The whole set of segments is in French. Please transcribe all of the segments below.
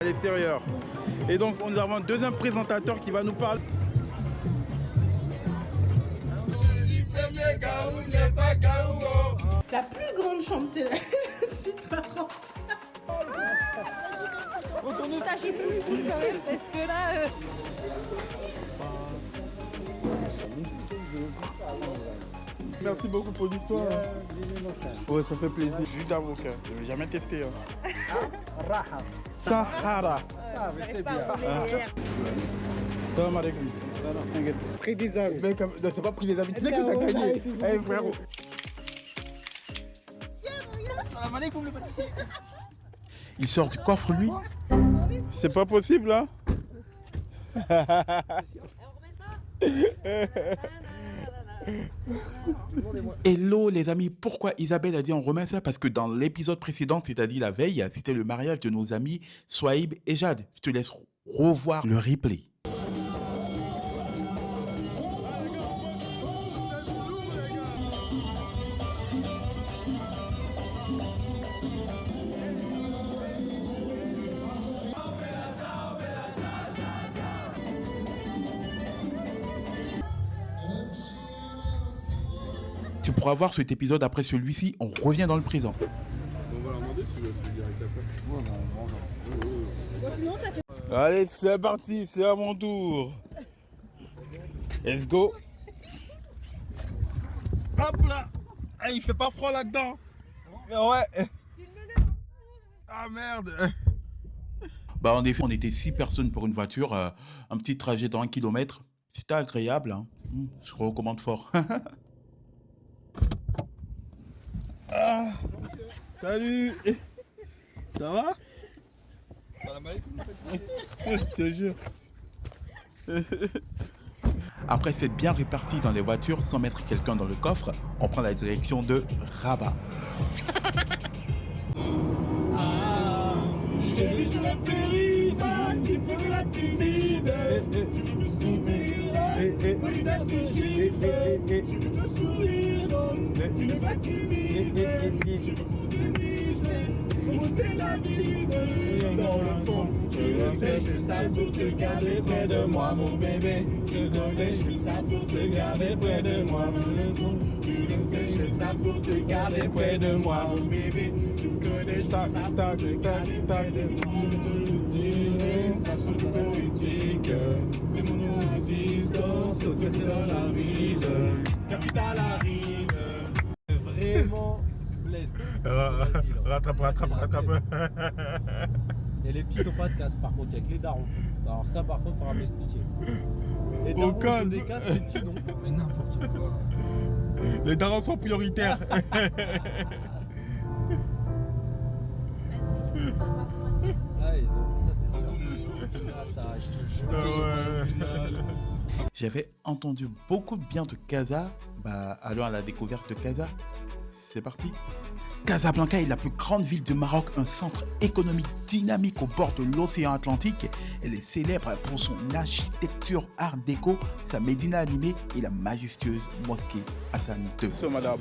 à l'extérieur. Et donc nous avons un deuxième présentateur qui va nous parler. La plus grande chambre, c'est la suite par contre. Ça j'ai plus quand même parce que là. Merci beaucoup pour l'histoire. Ouais, ça fait plaisir. Jus d'avocat, je n'ai jamais testé. Sahara. Ah, mais c'est bien. Salam alaikum. Pris des amis. C'est pas pris des amis, tu sais que t'as gagné. Eh frérot. Salam alaikum le pâtissier. Il sort du coffre lui. C'est pas possible hein. Hello les amis, pourquoi Isabelle a dit on remet ça? Parce que dans l'épisode précédent, c'est-à-dire la veille, c'était le mariage de nos amis Swaib et Jade. Je te laisse revoir le replay. Tu pourras voir cet épisode après celui-ci, on revient dans le présent. On va leur demander si le direct après. Bon, sinon, t'as fait. Allez, c'est parti, c'est à mon tour. Let's go. Hop là. Ah, il fait pas froid là-dedans. Ouais. Ah merde. Bah en effet, on était 6 personnes pour une voiture, un petit trajet de 1 km. C'était agréable, hein. Je recommande fort. Ah, salut. Ça va? Salam alaikum le pâtissier. Je te jure. Après s'être bien répartis dans les voitures sans mettre quelqu'un dans le coffre, on prend la direction de Rabat. Je t'ai vu sur la périph', tu fais la timide. Tu veux me sourire, moi une associée. Je veux te sourire, donc tu n'es pas timide. Je veux pour dénicher, monter la vie dans le fond. Je le fais, je fais ça pour te garder près de moi, mon bébé. Je connais, je fais ça pour te garder près de moi, dans le fond. Tu le sais, je fais ça pour te garder près de moi, mon bébé. Tu me connais, je fais ça pour te garder près de moi. Je te le dirai de façon poétique. Mais mon résistance au capital arrive. Capital arrive. Vraiment bled. Rattrape. Et les petits n'ont pas de casque par contre, avec les darons. Alors ça par contre, il faudra m'expliquer. Les darons Aucun. ont des casques, les petits non. Mais n'importe quoi. Les darons sont prioritaires. Ah, ils ont ça c'est sûr. Attends, je te jure. J'avais entendu beaucoup de bien de Casa. Bah allons à la découverte de Casa. C'est parti. Casablanca est la plus grande ville du Maroc, un centre économique dynamique au bord de l'océan Atlantique. Elle est célèbre pour son architecture art déco, sa médina animée et la majestueuse mosquée Hassan II. So, madame,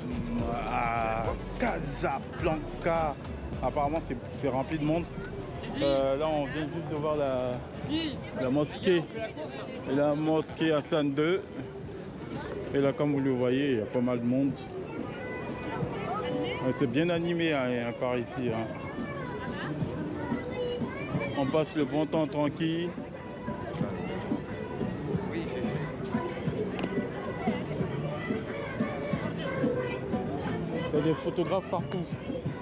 à Casablanca, apparemment c'est rempli de monde. Là on vient juste de voir la mosquée et la mosquée Hassan II. Et là comme vous le voyez, il y a pas mal de monde. C'est bien animé hein, par ici. Hein. On passe le bon temps tranquille. Il y a des photographes partout.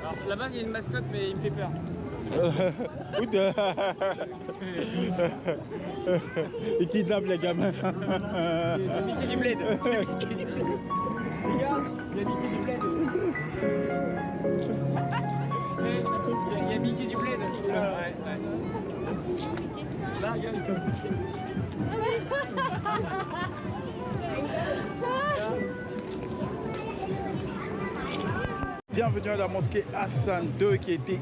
Alors là-bas il y a une mascotte mais il me fait peur. Ils kidnappent les gamins. Il a Mickey du bled. Les gars, il y a Mickey du bled. Il y a Mickey du bled. Ouais. Là, regarde, Bienvenue à la mosquée Hassan II qui a été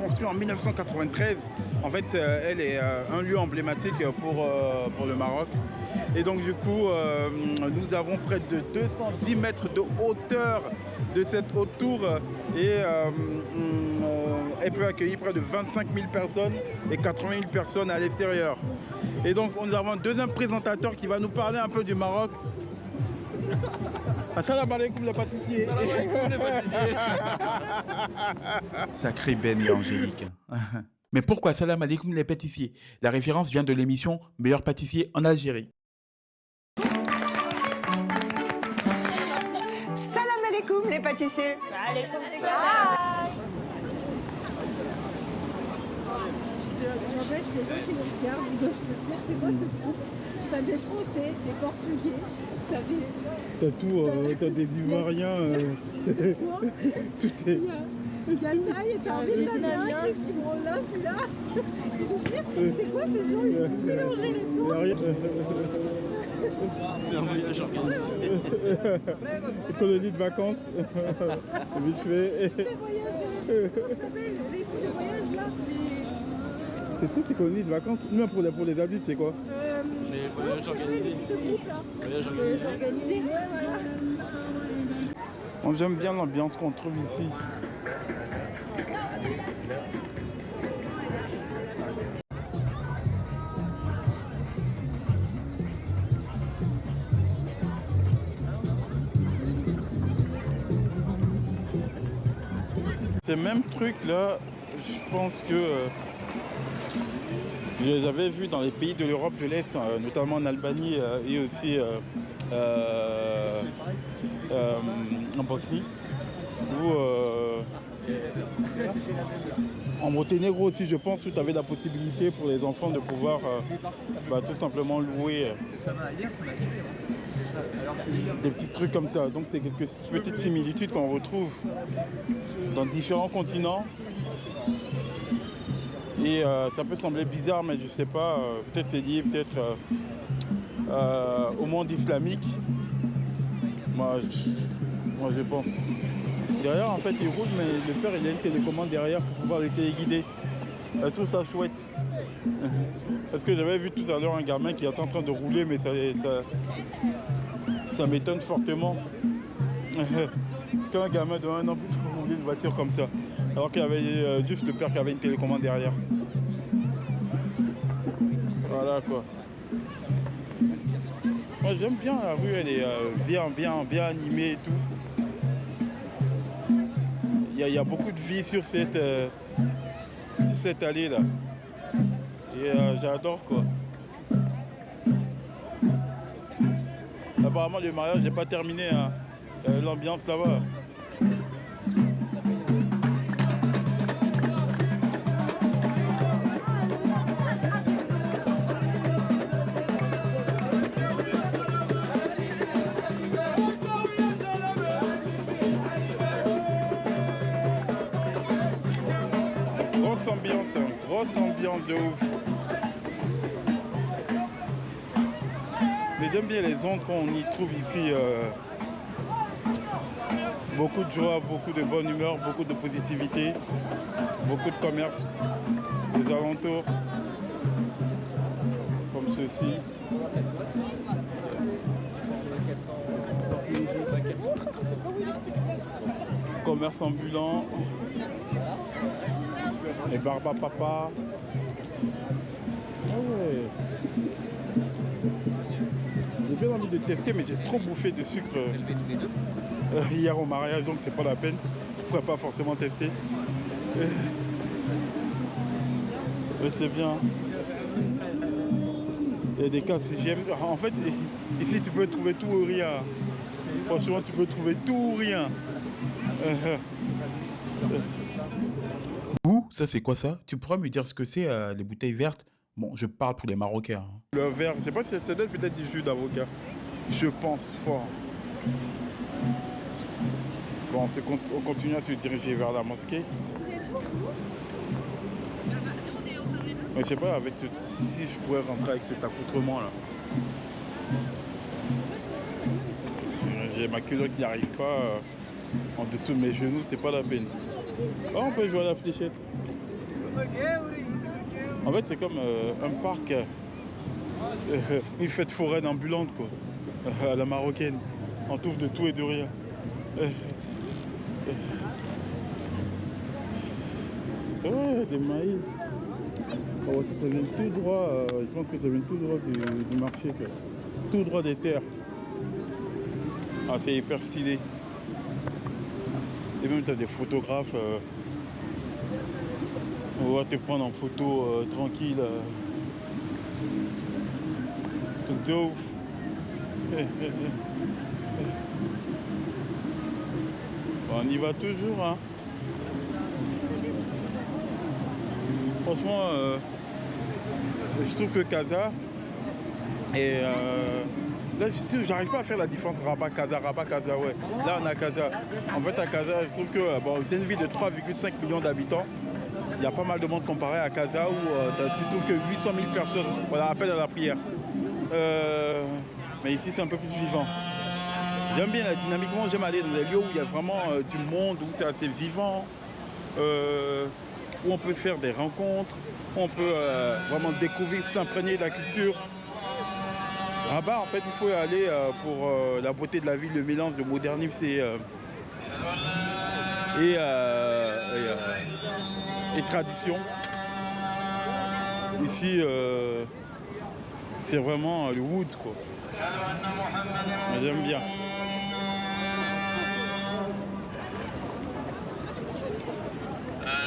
construite en 1993. En fait, elle est un lieu emblématique pour le Maroc. Et donc du coup, nous avons près de 210 mètres de hauteur de cette haute tour et elle peut accueillir près de 25 000 personnes et 80 000 personnes à l'extérieur. Et donc nous avons un deuxième présentateur qui va nous parler un peu du Maroc. Assalamu alaikum les pâtissiers. Sacré Ben et Angélique. Mais pourquoi salam alaikum les pâtissiers? La référence vient de l'émission Meilleur pâtissier en Algérie. Salam alaikum les pâtissiers. J'empêche les gens qui nous regardent, ils doivent se dire c'est quoi ce groupe? T'as des Français, des Portugais, t'as des... T'as tout, t'as des Ivoiriens. Toi, Tout est... il y a le taille et t'as envie de la bien, qu'est-ce qu'ils me rend là celui-là? Je veux dire, c'est quoi ces gens? Ils se sont mélangés les noms. C'est un voyage organisé. Colonie de vacances. Vite fait. Ces voyages, comment ça s'appelle? Les trucs de voyage là. C'est ça, c'est colonie de vacances? Non, pour les adultes, c'est quoi? Les voyages organisés. Les trucs de groupe là. Voyage organisé. Ouais, voilà. J'aime bien l'ambiance qu'on trouve ici. Ces mêmes trucs là, je pense que je les avais vus dans les pays de l'Europe de l'Est, notamment en Albanie et aussi en Bosnie, ou en Monténégro aussi, je pense, où tu avais la possibilité pour les enfants de pouvoir tout simplement louer des petits trucs comme ça. Donc c'est quelques petites similitudes qu'on retrouve dans différents continents. Et ça peut sembler bizarre, mais je sais pas, peut-être c'est lié peut-être au monde islamique. Moi je pense. Derrière en fait il roule, mais le père il a une télécommande derrière pour pouvoir les téléguider. Je trouve ça chouette. Parce que j'avais vu tout à l'heure un gamin qui est en train de rouler, mais ça m'étonne fortement. Qu'un gamin de 1 an puisse rouler une voiture comme ça. Alors qu'il y avait juste le père qui avait une télécommande derrière. Voilà quoi. Moi j'aime bien la rue, elle est bien animée et tout. Il y a beaucoup de vie sur cette allée là. Et j'adore quoi. Apparemment le mariage n'est pas terminé, hein. L'ambiance là-bas. Grosse ambiance de ouf. Mais j'aime bien les ondes qu'on y trouve ici. Beaucoup de joie, beaucoup de bonne humeur, beaucoup de positivité, beaucoup de commerce, les alentours, comme ceci. Commerce ambulant. Les barbes à papa. Ah ouais. J'ai bien envie de tester, mais j'ai trop bouffé de sucre hier au mariage, donc c'est pas la peine. Je pourrais pas forcément tester. Mais c'est bien. Il y a des cas, si j'aime. En fait, ici tu peux trouver tout ou rien. Franchement, tu peux trouver tout ou rien. Ça c'est quoi ça? Tu pourras me dire ce que c'est les bouteilles vertes? Bon, je parle pour les Marocains. Hein. Le verre, je sais pas si ça donne peut-être du jus d'avocat. Je pense fort. Bon, on continue à se diriger vers la mosquée. Mais je sais pas, avec si je pourrais rentrer avec cet accoutrement là. J'ai ma culotte qui n'arrive pas en dessous de mes genoux, c'est pas la peine. Oh, on peut jouer à la fléchette. En fait, c'est comme un parc, une fête foraine ambulante, quoi, à la marocaine. On trouve de tout et de rien. Ouais, des maïs. Oh, ça vient tout droit. Je pense que ça vient tout droit du marché. Ça. Tout droit des terres. Ah, c'est hyper stylé. Et même tu as des photographes. On va te prendre en photo tranquille. Truc de ouf. On y va toujours, hein. Franchement, je trouve que Casa et là j'arrive pas à faire la différence Rabat-Casa, ouais. Là on a Casa. En fait à Casa, je trouve que bon, c'est une ville de 3,5 millions d'habitants. Il y a pas mal de monde comparé à Casa où tu trouves que 800 000 personnes, voilà, appellent à la prière. Mais ici c'est un peu plus vivant. J'aime bien la dynamique, moi j'aime aller dans des lieux où il y a vraiment du monde, où c'est assez vivant, où on peut faire des rencontres, où on peut vraiment découvrir, s'imprégner de la culture. Rabat, en fait, il faut y aller pour la beauté de la ville, le mélange de modernisme et tradition. Ici, c'est vraiment le wood, quoi. J'aime bien.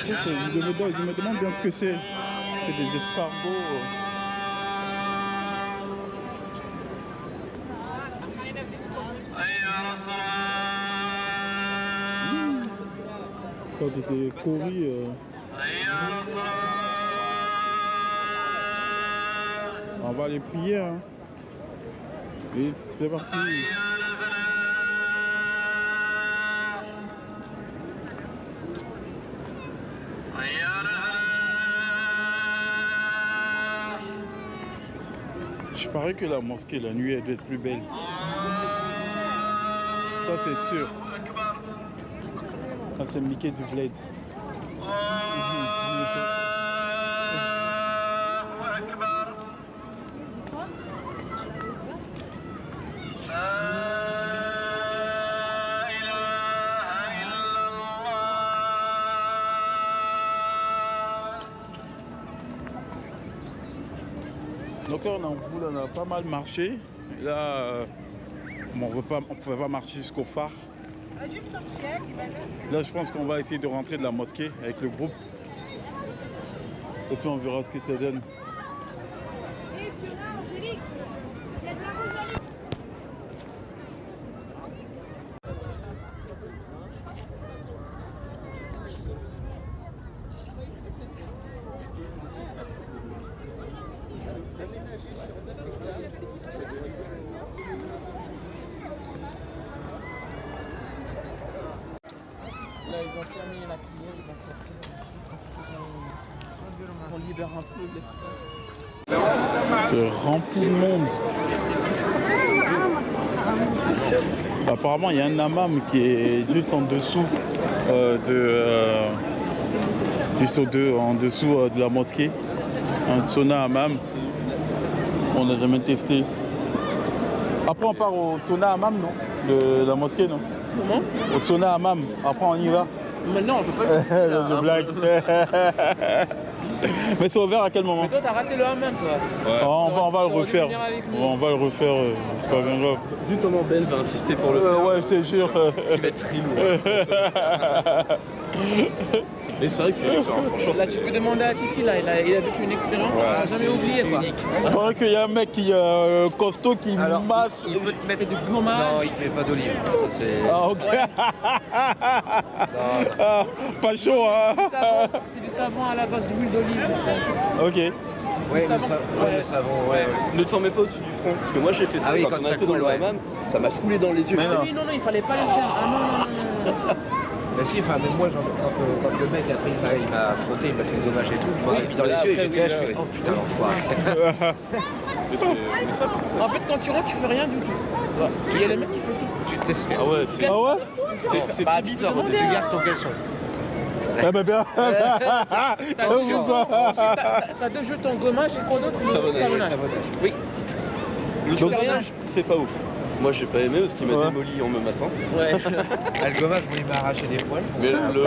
Je me demande bien ce que c'est. C'est des escargots. Ça a été courri. On va aller prier. Hein. Et c'est parti. Je parie que la mosquée, la nuit, elle doit être plus belle. Ça, c'est sûr. Ça, c'est Mickey du Bled. Donc là on a pas mal marché. Et là on pouvait pas marcher jusqu'au phare. Là je pense qu'on va essayer de rentrer de la mosquée avec le groupe. Et puis on verra ce que ça donne. Là, ils ont terminé la prière, ils vont sortir. On libère un peu l'espace. C'est rempli de monde. Apparemment, il y a un hammam qui est juste en dessous du saut 2, en dessous de la mosquée. Un sauna hammam. On n'a jamais testé. Après, on part au sauna hammam, non? De la mosquée, non? Comment? Au sauna hammam. Après, on y va. Maintenant, on peut pas le faire. Je blague. Mais c'est ouvert à quel moment? Mais toi, t'as raté le hammam, toi. Ouais. On va le refaire. On va le refaire. C'est pas bien grave. Vu comment Ben va insister pour le faire. Ouais, je te jure. Ce qui va être très lourd. Mais c'est vrai que c'est une expérience. Franchement, Là, tu peux demander à Tissi, là, il a vécu une expérience qu'il n'a jamais oubliée, quoi. Il faudrait qu'il y ait un mec qui costaud qui masse. Il peut te mettre du gommage. Non, il ne met pas d'olive. Ça, c'est... Ah, ok. Ah, pas chaud, hein. C'est du savon à la base d'huile d'olive, je pense. Ok. Ouais, le savon, ouais. ne t'en mets pas au-dessus du front. Parce que moi j'ai fait ça Ah oui, quand quand on ça était dans coule, le ouais. hammam, ça m'a coulé dans les yeux. Oui, non, il fallait pas le faire. Ah non. Bah si, enfin même moi, quand le mec après il m'a frotté, il m'a fait le gommage et tout, il m'a mis dans les là, yeux et après, j'étais là, je fais oh putain, l'enfoiré. Mais ça, En fait, quand tu rentres, tu fais rien du tout. Il y a le mec qui fait tout. Tu te laisses faire. ah ouais, c'est Ah ouais? c'est très bizarre. demander, Tu gardes ton caleçon. Ah bah bien. T'as deux jetons gommage et quoi d'autre? Savonnage. Oui. Le savonnage, c'est pas ouf. Moi j'ai pas aimé parce qu'il m'a Ouais. démoli en me massant. Ouais. Ah, le gommage, il m'a arraché des poils. Mais Merde.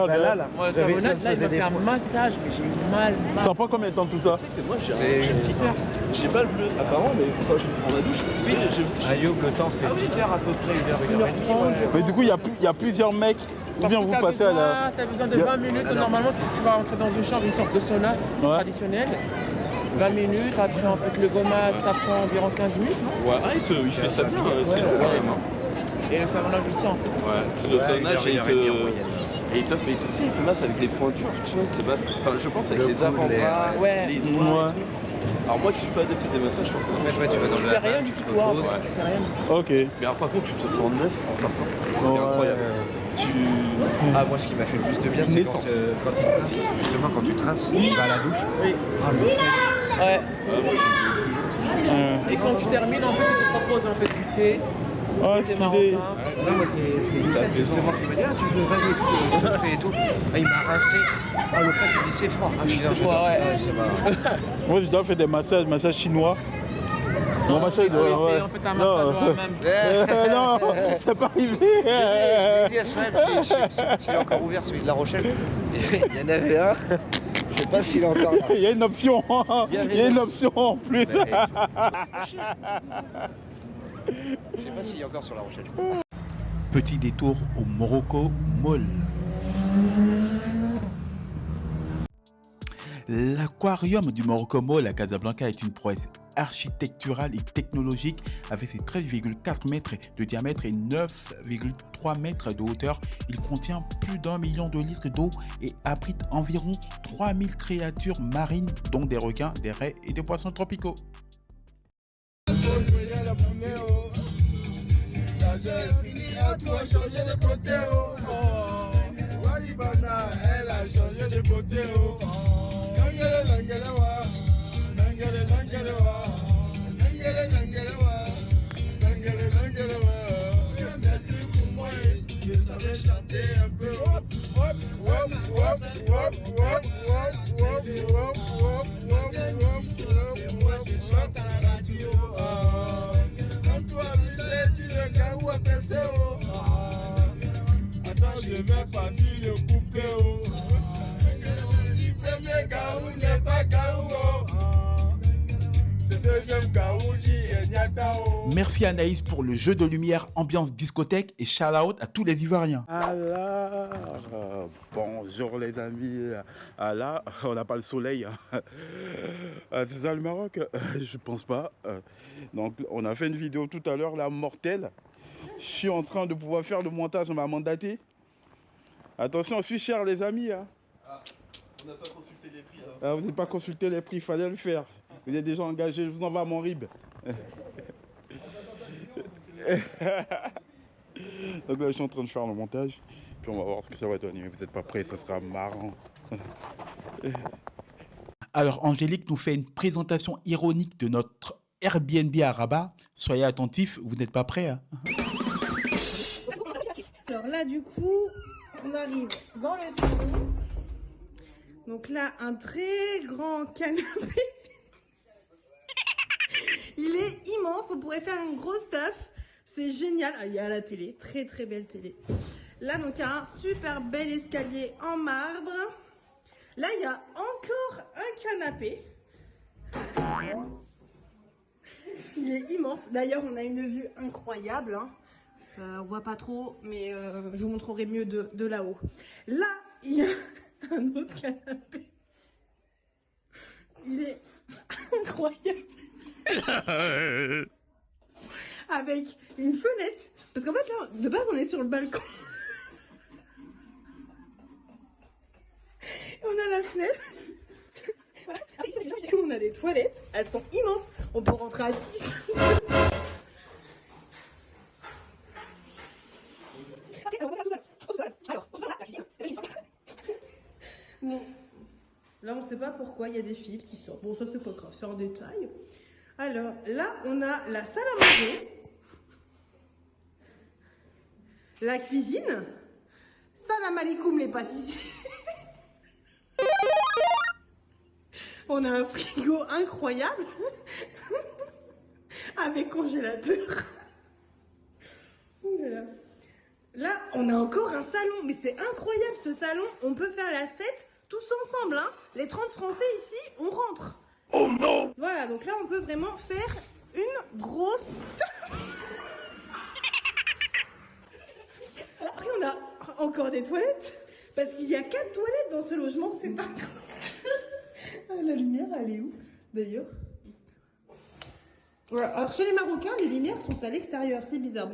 Bah, là. Moi, le Ça me savonnage, là, il faisait m'a des fait un poils. massage, mais j'ai eu mal. Ça prend combien de temps tout ça? que moi j'ai C'est une petite heure. J'ai pas le bleu apparent, mais quand je prends la douche, oui, À Yob, le temps, c'est une petite heure à peu près, 1h30. Mais du coup, il y a plusieurs mecs. Ou bien vous passez à la. T'as besoin de 20 minutes. Alors. Normalement, tu vas rentrer dans une chambre, une sorte de sauna traditionnelle. 20 minutes, après en fait le gommage ça prend environ 15 minutes. Ouais, il fait ça bien, c'est long quand même. Et le savonnage aussi en fait. Ouais, le saunage, il te masse avec des pointures, tu vois, il te masse, enfin je pense avec Le les coude, les- avant-bras, ouais. les doigts et tout. Alors moi qui suis pas adepte des massages, je pense que En fait, ouais, tu vas dans Tu le fais rien du tout toi en fait, tu fais rien du tout. Ok. Mais alors par contre tu te sens neuf en sortant, c'est Ouais. incroyable. Ah, moi, ce qui m'a fait le plus de bien, c'est quand Naissance. il trace. Justement, quand tu traces, tu vas à la douche. Oui. Ah, le fait. Ouais. Moi Et quand tu termines en fait, il te propose en fait du thé. Ah, Thé c'est marocain. des. Ça, moi, c'est justement qui m'a dit, ah, tu devrais aller ce que je fais et tout. Ah, il m'a rincé. Ah, le fait, il dit, c'est froid. Ah, je suis là, C'est froid, ouais. ça va. Moi, je dois faire des massages chinois. Mon massage Il faut essayer en fait un massage moi-même. Non, c'est pas arrivé. Je l'ai dit à Soeb, s'il est encore ouvert, celui de La Rochelle. Il y en avait un. Je sais pas s'il est encore là. Il y a une option. Il y a une option en plus. Je sais pas s'il est encore sur La Rochelle. Petit détour au Morocco Mall. L'aquarium du Morocco Mall à Casablanca est une prouesse architecturale et technologique avec ses 13,4 mètres de diamètre et 9,3 mètres de hauteur. Il contient plus d'1 million de litres d'eau et abrite environ 3000 créatures marines dont des requins, des raies et des poissons tropicaux. Elle a changé de côté. Merci pour moi, je savais chanter un peu. C'est moi, je chante à la radio. Comme toi, tu le gars où à percer. Attends, je vais partir le couper. Le premier gaou n'est pas gaou. C'est deuxième gaou qui est Nyatao. Merci Anaïs pour le jeu de lumière ambiance discothèque et shout out à tous les Ivoiriens. Alors, bonjour les amis. Ah là, on n'a pas le soleil. C'est ça le Maroc? Je pense pas. Donc, on a fait une vidéo tout à l'heure, là, mortelle. Je suis en train de pouvoir faire le montage, on m'a mandaté. Attention, je suis cher les amis. Hein. On n'a pas consulté les prix. Ah, vous n'avez pas consulté les prix, il fallait le faire. Vous êtes déjà engagé, je vous envoie mon RIB. Donc là, je suis en train de faire le montage. Puis on va voir ce que ça va donner. Vous n'êtes pas prêts, ça sera marrant. Alors Angélique nous fait une présentation ironique de notre Airbnb à Rabat. Soyez attentifs, vous n'êtes pas prêts. Hein. Alors là, du coup, on arrive dans le salon. Donc là, un très grand canapé. Il est immense, on pourrait faire une grosse taf. C'est génial. Ah, il y a la télé, très très belle télé. Là, donc, il y a un super bel escalier en marbre. Là, il y a encore un canapé. Il est immense. D'ailleurs, on a une vue incroyable. Hein. On voit pas trop, mais je vous montrerai mieux de là-haut. Là, il y a un autre canapé. Il est incroyable. Avec une fenêtre. Parce qu'en fait, là, de base, on est sur le balcon. On a la fenêtre. On a des toilettes. Elles sont immenses. On peut rentrer à 10. Bon. Là, on ne sait pas pourquoi il y a des fils qui sortent. Bon, ça, c'est pas grave, c'est en détail. Alors, là, on a la salle à manger. La cuisine. Salam alaikum, les pâtissiers. On a un frigo incroyable. Avec congélateur. Ouh là là. Là, on a encore un salon, mais c'est incroyable ce salon. On peut faire la fête tous ensemble, hein. Les 30 Français ici, on rentre. Oh non! Voilà, donc là, on peut vraiment faire une grosse... Après, on a encore des toilettes, parce qu'il y a 4 toilettes dans ce logement, c'est incroyable. La lumière, elle est où, d'ailleurs? Voilà. Alors, chez les Marocains, les lumières sont à l'extérieur, c'est bizarre.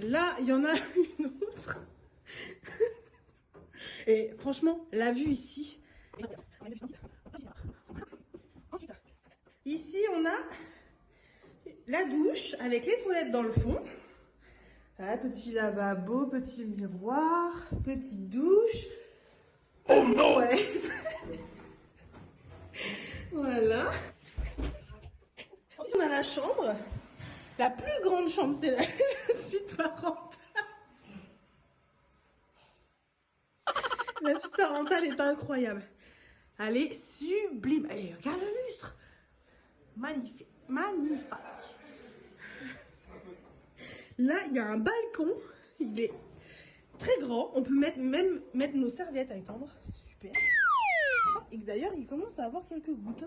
Là, il y en a une autre. Et franchement, la vue ici. Ici, on a la douche avec les toilettes dans le fond. Là, petit lavabo, petit miroir, petite douche. Oh non! Voilà. Ensuite, on a la chambre. La plus grande chambre, c'est la suite parentale. La suite parentale est incroyable. Elle est sublime. Allez, regarde le lustre. Magnifique. Magnifique. Là, il y a un balcon. Il est très grand. On peut même mettre nos serviettes à étendre. Super. Et d'ailleurs, il commence à avoir quelques gouttes.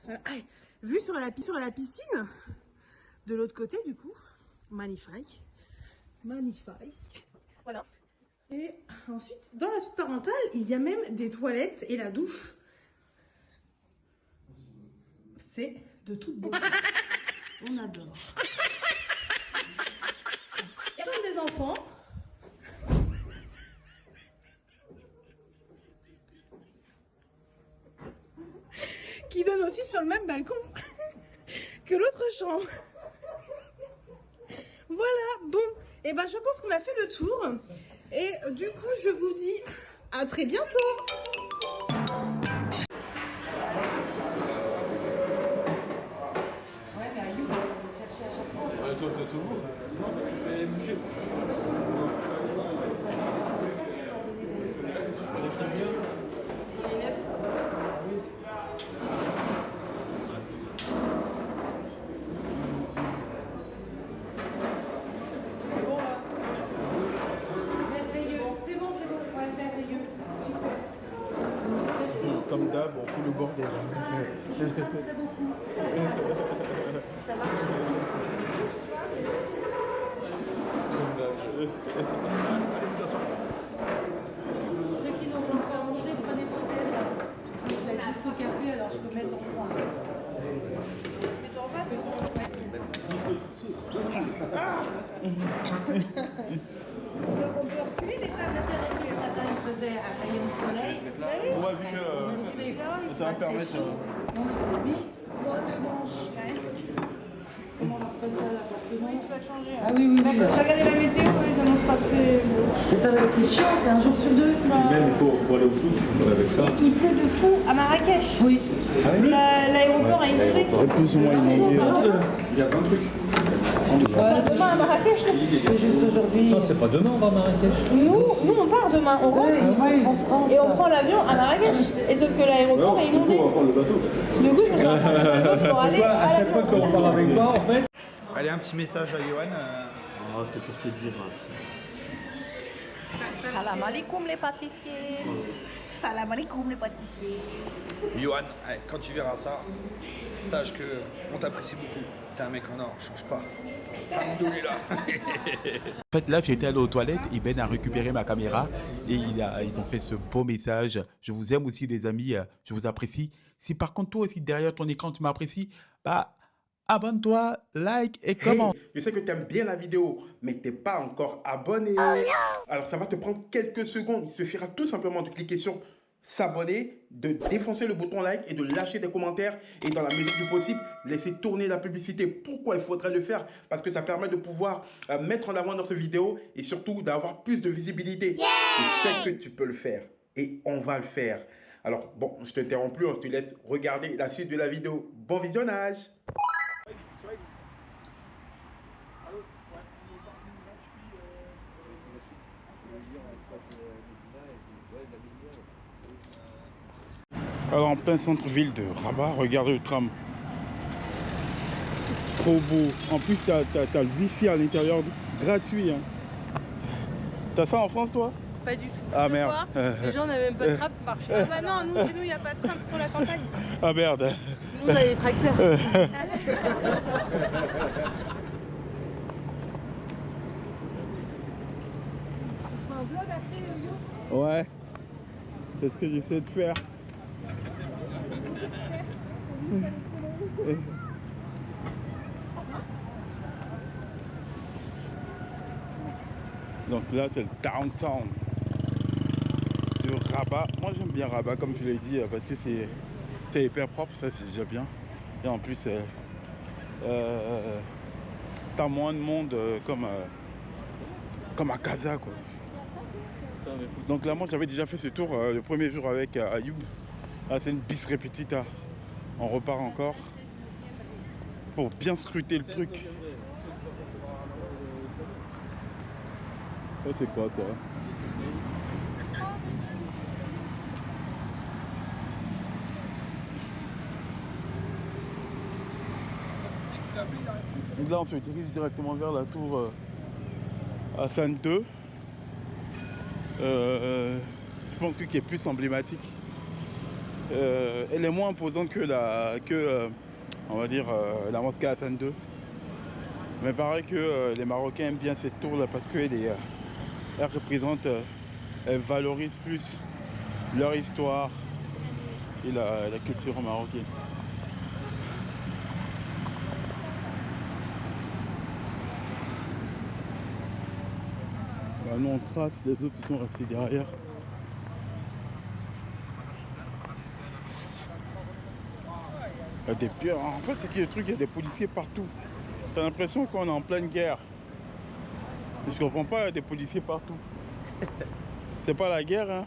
Voilà. Allez, vue sur la piscine. De l'autre côté, du coup. Magnifique. Magnifique. Voilà. Et ensuite, dans la suite parentale, il y a même des toilettes et la douche. C'est de toute beauté. On adore. Il y a des enfants. Qui donne aussi sur le même balcon que l'autre chambre. Voilà, bon. Et ben je pense qu'on a fait le tour. Et du coup, je vous dis à très bientôt. Ouais, mais Ayoub, on va chercher à chaque fois. Ouais, toi, t'as tout le monde. Non, parce que je vais aller bouger. Comme d'hab, on fout le bordel. Ça marche. Ceux qui n'ont pas encore mangé, prenez poser ça. Je vais juste au café, alors je peux mettre en coin. Mets-toi en face, On peut reculer des tables. Ce matin, il faisait un rayon de soleil. On a vu que ça va permettre. Donc, j'ai mis moi 2 manches. Comment on ferait ça à l'appartement? Oui, tu vas changer. Ah oui, oui, oui. J'ai regardé la météo, ils annoncent pas très beau. Mais ça va, c'est chiant, c'est un jour sur 2. Même pour aller au foot, tu peux avec ça. Il pleut de fou à Marrakech. Oui. L'aéroport a inondé. Plus ou moins inondé. Il y a plein de trucs. Demain à Marrakech. C'est juste aujourd'hui. Non, c'est pas demain, on va à Marrakech. Nous, on part demain. On rentre en France. et on prend l'avion à Marrakech. Et sauf que l'aéroport est inondé. On va prendre le bateau. Du coup, je me suis prendre le bateau pour aller à À chaque fois l'avion. qu'on part avec toi, en fait. Allez, un petit message à Johan. Oh, c'est pour te dire. Salam alaikum les pâtissiers. Salam alaikum les pâtissiers. Johan, quand tu verras ça, sache que on t'apprécie beaucoup. T'es un mec en or, change pas. Alhamdoulilah. En fait, là, j'étais allé aux toilettes, Iben a récupéré ma caméra et ils ont fait ce beau message. Je vous aime aussi, les amis, je vous apprécie. Si par contre, toi aussi, derrière ton écran, tu m'apprécies, bah, abonne-toi, like et commente. Hey, je sais que tu aimes bien la vidéo, mais que tu n'es pas encore abonné. Alors, ça va te prendre quelques secondes. Il suffira tout simplement de cliquer sur s'abonner, de défoncer le bouton like et de lâcher des commentaires et dans la mesure du possible, laisser tourner la publicité. Pourquoi il faudrait le faire? Parce que ça permet de pouvoir mettre en avant notre vidéo et surtout d'avoir plus de visibilité. Je sais que tu peux le faire et on va le faire. Alors bon, je ne t'interromps plus, on te laisse regarder la suite de la vidéo. Bon visionnage! Alors en plein centre-ville de Rabat, regardez le tram. Trop beau. En plus, t'as le wifi à l'intérieur, gratuit. Hein. T'as ça en France, toi? Pas du tout. Ah merde. Déjà, on n'avait même pas de tram par chez nous. Bah non, nous, chez nous, il n'y a pas de tram sur la campagne. Ah merde. Nous, on a les tracteurs. Ah, Tu fais un vlog après, Yo? Ouais. C'est ce que j'essaie de faire. Donc là, c'est le downtown de Rabat. Moi, j'aime bien Rabat, comme je l'ai dit, parce que c'est hyper propre, ça c'est déjà bien. Et en plus, t'as moins de monde comme à Casa, quoi. Donc là, moi, j'avais déjà fait ce tour le premier jour avec Ayoub. Là, c'est une bis repetita. On repart encore pour bien scruter le truc. Ça, c'est quoi ça? Donc là, on se dirige directement vers la tour Hassan II. Je pense que qui est plus emblématique. Elle est moins imposante que on va dire la mosquée Hassan II. Mais pareil que les Marocains aiment bien cette tour là parce qu'elle représente, elle valorise plus leur histoire et la culture marocaine. Nous on trace, les autres ils sont restés derrière. Il y a des pierres. En fait, c'est qu'il y a des trucs, il y a des policiers partout. T'as l'impression qu'on est en pleine guerre. Je comprends pas, il y a des policiers partout. C'est pas la guerre, hein.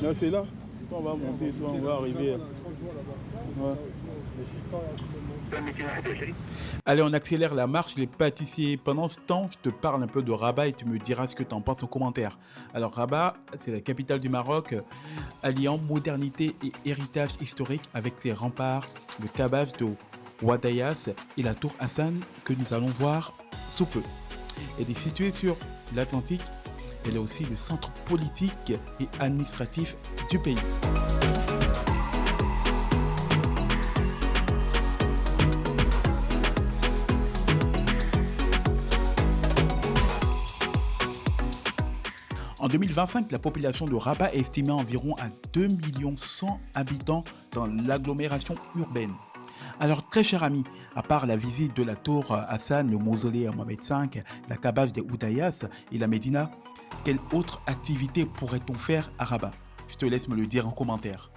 Là, c'est là. On va monter, soit on va arriver. Ouais. Allez, on accélère la marche, les pâtissiers. Pendant ce temps, je te parle un peu de Rabat et tu me diras ce que tu en penses en commentaire. Alors Rabat, c'est la capitale du Maroc, alliant modernité et héritage historique avec ses remparts, le cabas de Ouadayas et la tour Hassan que nous allons voir sous peu. Elle est située sur l'Atlantique. Elle est aussi le centre politique et administratif du pays. En 2025, la population de Rabat est estimée à environ à 2 100 000 habitants dans l'agglomération urbaine. Alors très cher ami, à part la visite de la tour Hassan, le mausolée à Mohamed V, la cabane des Ouadayas et la Médina, quelle autre activité pourrait-on faire à Rabat? Je te laisse me le dire en commentaire.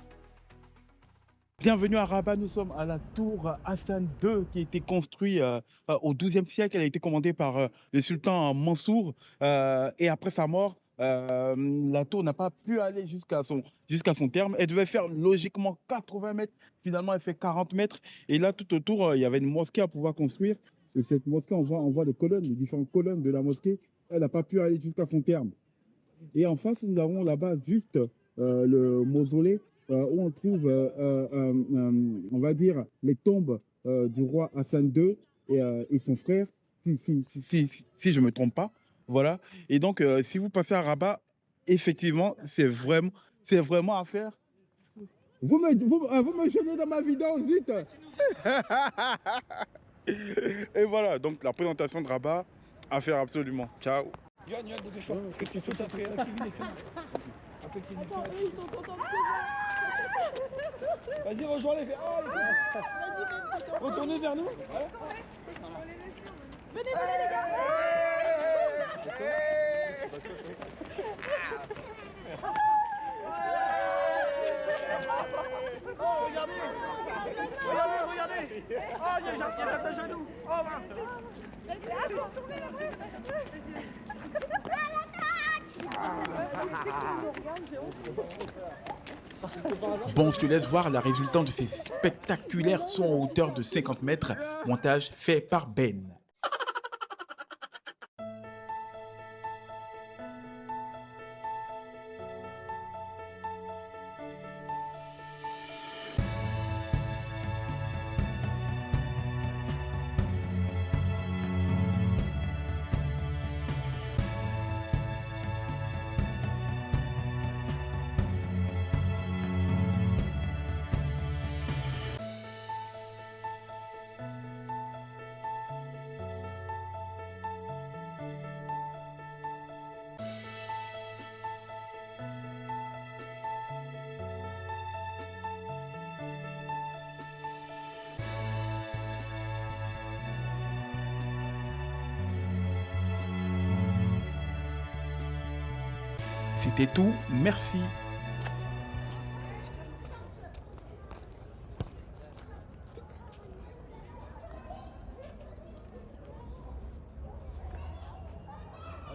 Bienvenue à Rabat, nous sommes à la tour Hassan II qui a été construite au XIIe siècle. Elle a été commandée par le sultan Mansour et après sa mort, la tour n'a pas pu aller jusqu'à son terme. Elle devait faire logiquement 80 mètres, finalement elle fait 40 mètres. Et là tout autour, il y avait une mosquée à pouvoir construire. Et cette mosquée, on voit les colonnes, les différentes colonnes de la mosquée. Elle n'a pas pu aller jusqu'à son terme. Et en face, nous avons là-bas juste le mausolée où on trouve, on va dire, les tombes du roi Hassan II et son frère, si je ne me trompe pas. Voilà. Et donc, si vous passez à Rabat, effectivement, c'est vraiment à faire. Vous me gênez dans ma vidéo, zut. Et voilà, donc la présentation de Rabat à faire absolument. Ciao. Yann, dépêche-toi. Est-ce que tu sautes après la tribune? Attends, eux, ils sont contents de se voir. Vas-y, rejoins les filles. Oh, Vas-y, retournez vers nous. Venez, les gars. Oh, regardez. Oh, il y a ta genou. Oh, Bon, je te laisse voir la résultante de ces spectaculaires sauts en hauteur de 50 mètres, montage fait par Ben. C'était tout, merci.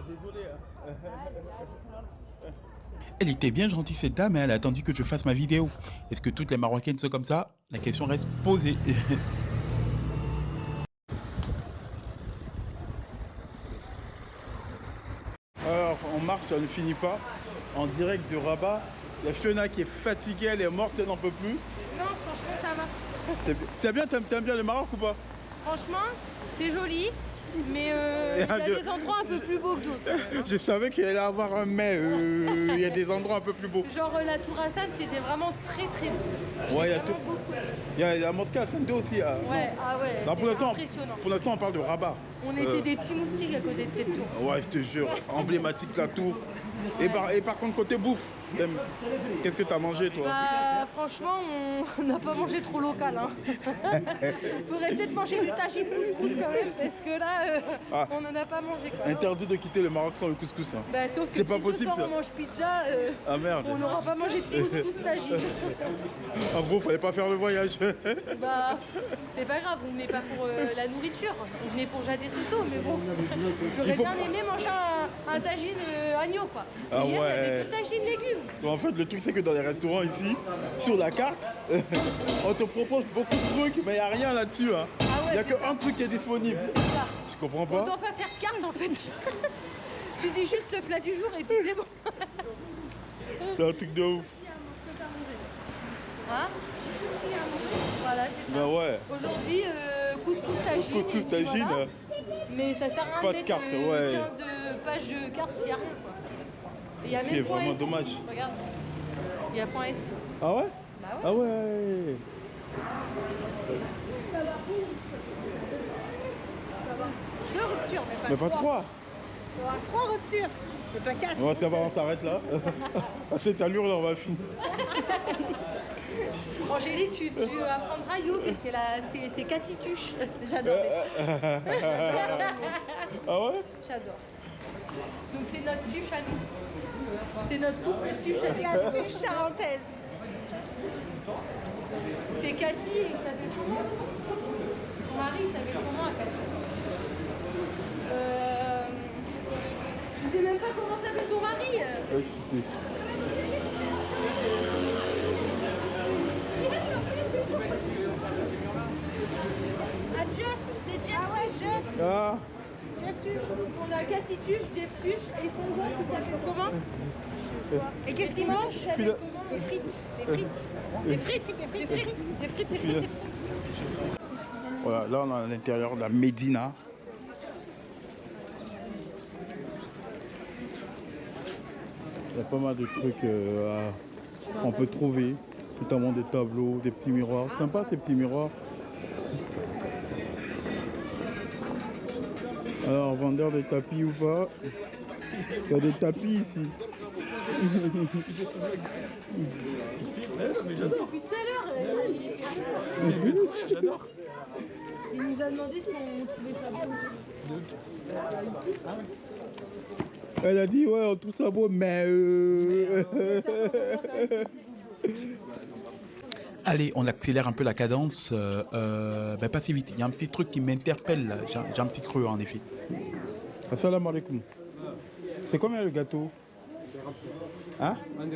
Désolé. Elle était bien gentille cette dame, elle a attendu que je fasse ma vidéo. Est-ce que toutes les Marocaines sont comme ça? La question reste posée. Alors on marche, ça ne finit pas. En direct de Rabat. La Fiona qui est fatiguée, elle est morte, elle n'en peut plus. Non, franchement, ça va. C'est bien, t'aimes bien le Maroc ou pas? Franchement, c'est joli, mais il y a des endroits un peu plus beaux que d'autres. Je savais qu'il allait avoir un mais, il y a des endroits un peu plus beaux. Genre la Tour Hassan, c'était vraiment très très beau. Ouais, J'ai vraiment beaucoup aimé. Il y a la mosquée à Sandé aussi. Ouais, ah ouais, non, impressionnant. Pour l'instant, on parle de Rabat. On était des petits moustiques à côté de cette tour. Ouais, je te jure, emblématique la tour. Ouais. Et par contre, côté bouffe, qu'est-ce que tu as mangé toi? Bah franchement, on n'a pas mangé trop local. Hein. Faudrait peut-être manger du tagine couscous quand même, parce que là, on n'en a pas mangé quand même. Interdit de quitter le Maroc sans le couscous. Hein. Bah, sauf que c'est si pas possible, ce soir ça. on mange pizza, ah, merde. on n'aura pas mangé de couscous tagine. Ah bon, fallait pas faire le voyage. Bah, c'est pas grave, on venait pas pour la nourriture, on venait pour Jadé Soso, mais bon, j'aurais bien aimé manger un tagine agneau quoi. Ah hier, ouais. il y avait que tagine légumes. En fait, le truc c'est que dans les restaurants ici, sur la carte, on te propose beaucoup de trucs, mais il n'y a rien là-dessus. Hein. Ah ouais, il n'y a qu'un truc qui est disponible. C'est ça. Je comprends pas. On doit pas faire carte en fait. Tu dis juste le plat du jour et puis c'est bon. C'est un truc de ouf. Hein? Voilà, c'est ça. Bah ouais. Aujourd'hui, couscous tagine. Couscous tagine. Voilà. Mais ça sert à rien pas de de mettre carte, ouais. 15 pages de carte s'il n'y a rien quoi. Il y a Ce même qui est point vraiment S. dommage. Regarde. Il y a point S. Ah ouais? Bah ouais. Ah ouais. Deux ruptures, Mais pas trois. Il y aura 3 ruptures, mais pas 4. Ouais, ça va, on s'arrête là. À cette allure là, on va finir. Angélique, tu apprendras You, que c'est Cathy Tuche. J'adore. Ah ouais? J'adore. Donc c'est notre tuche à nous. C'est notre couple tuche avec La tuche charentaise. C'est Cathy et il s'appelle comment? Son mari il s'appelle comment à Cathy? Je sais même pas comment s'appelle ton mari. Je suis déçu. Ah Jeff, c'est Jeff. Ah ouais Jeff. Ah. Jeff Tuche. On a Cathy Tuche, Jeff Tuche et son gosse il s'appelle comment? Et qu'est-ce qu'il mange? Des frites. Des frites. Des frites. Des frites. Des frites. Des frites. Voilà, là on est à l'intérieur de la Médina. Il y a pas mal de trucs qu'on peut trouver, notamment des tableaux, des petits miroirs. Sympa ces petits miroirs. Alors, vendeur de tapis ou pas? Il y a des tapis ici. Depuis tout à l'heure, j'adore. Il nous a demandé si on trouvait ça beau. Elle a dit ouais on trouve ça beau mais Allez, on accélère un peu la cadence. Pas si vite. Il y a un petit truc qui m'interpelle là. J'ai un petit creux en effet. Assalamu alaikum. C'est combien le gâteau? Hein? Ouais.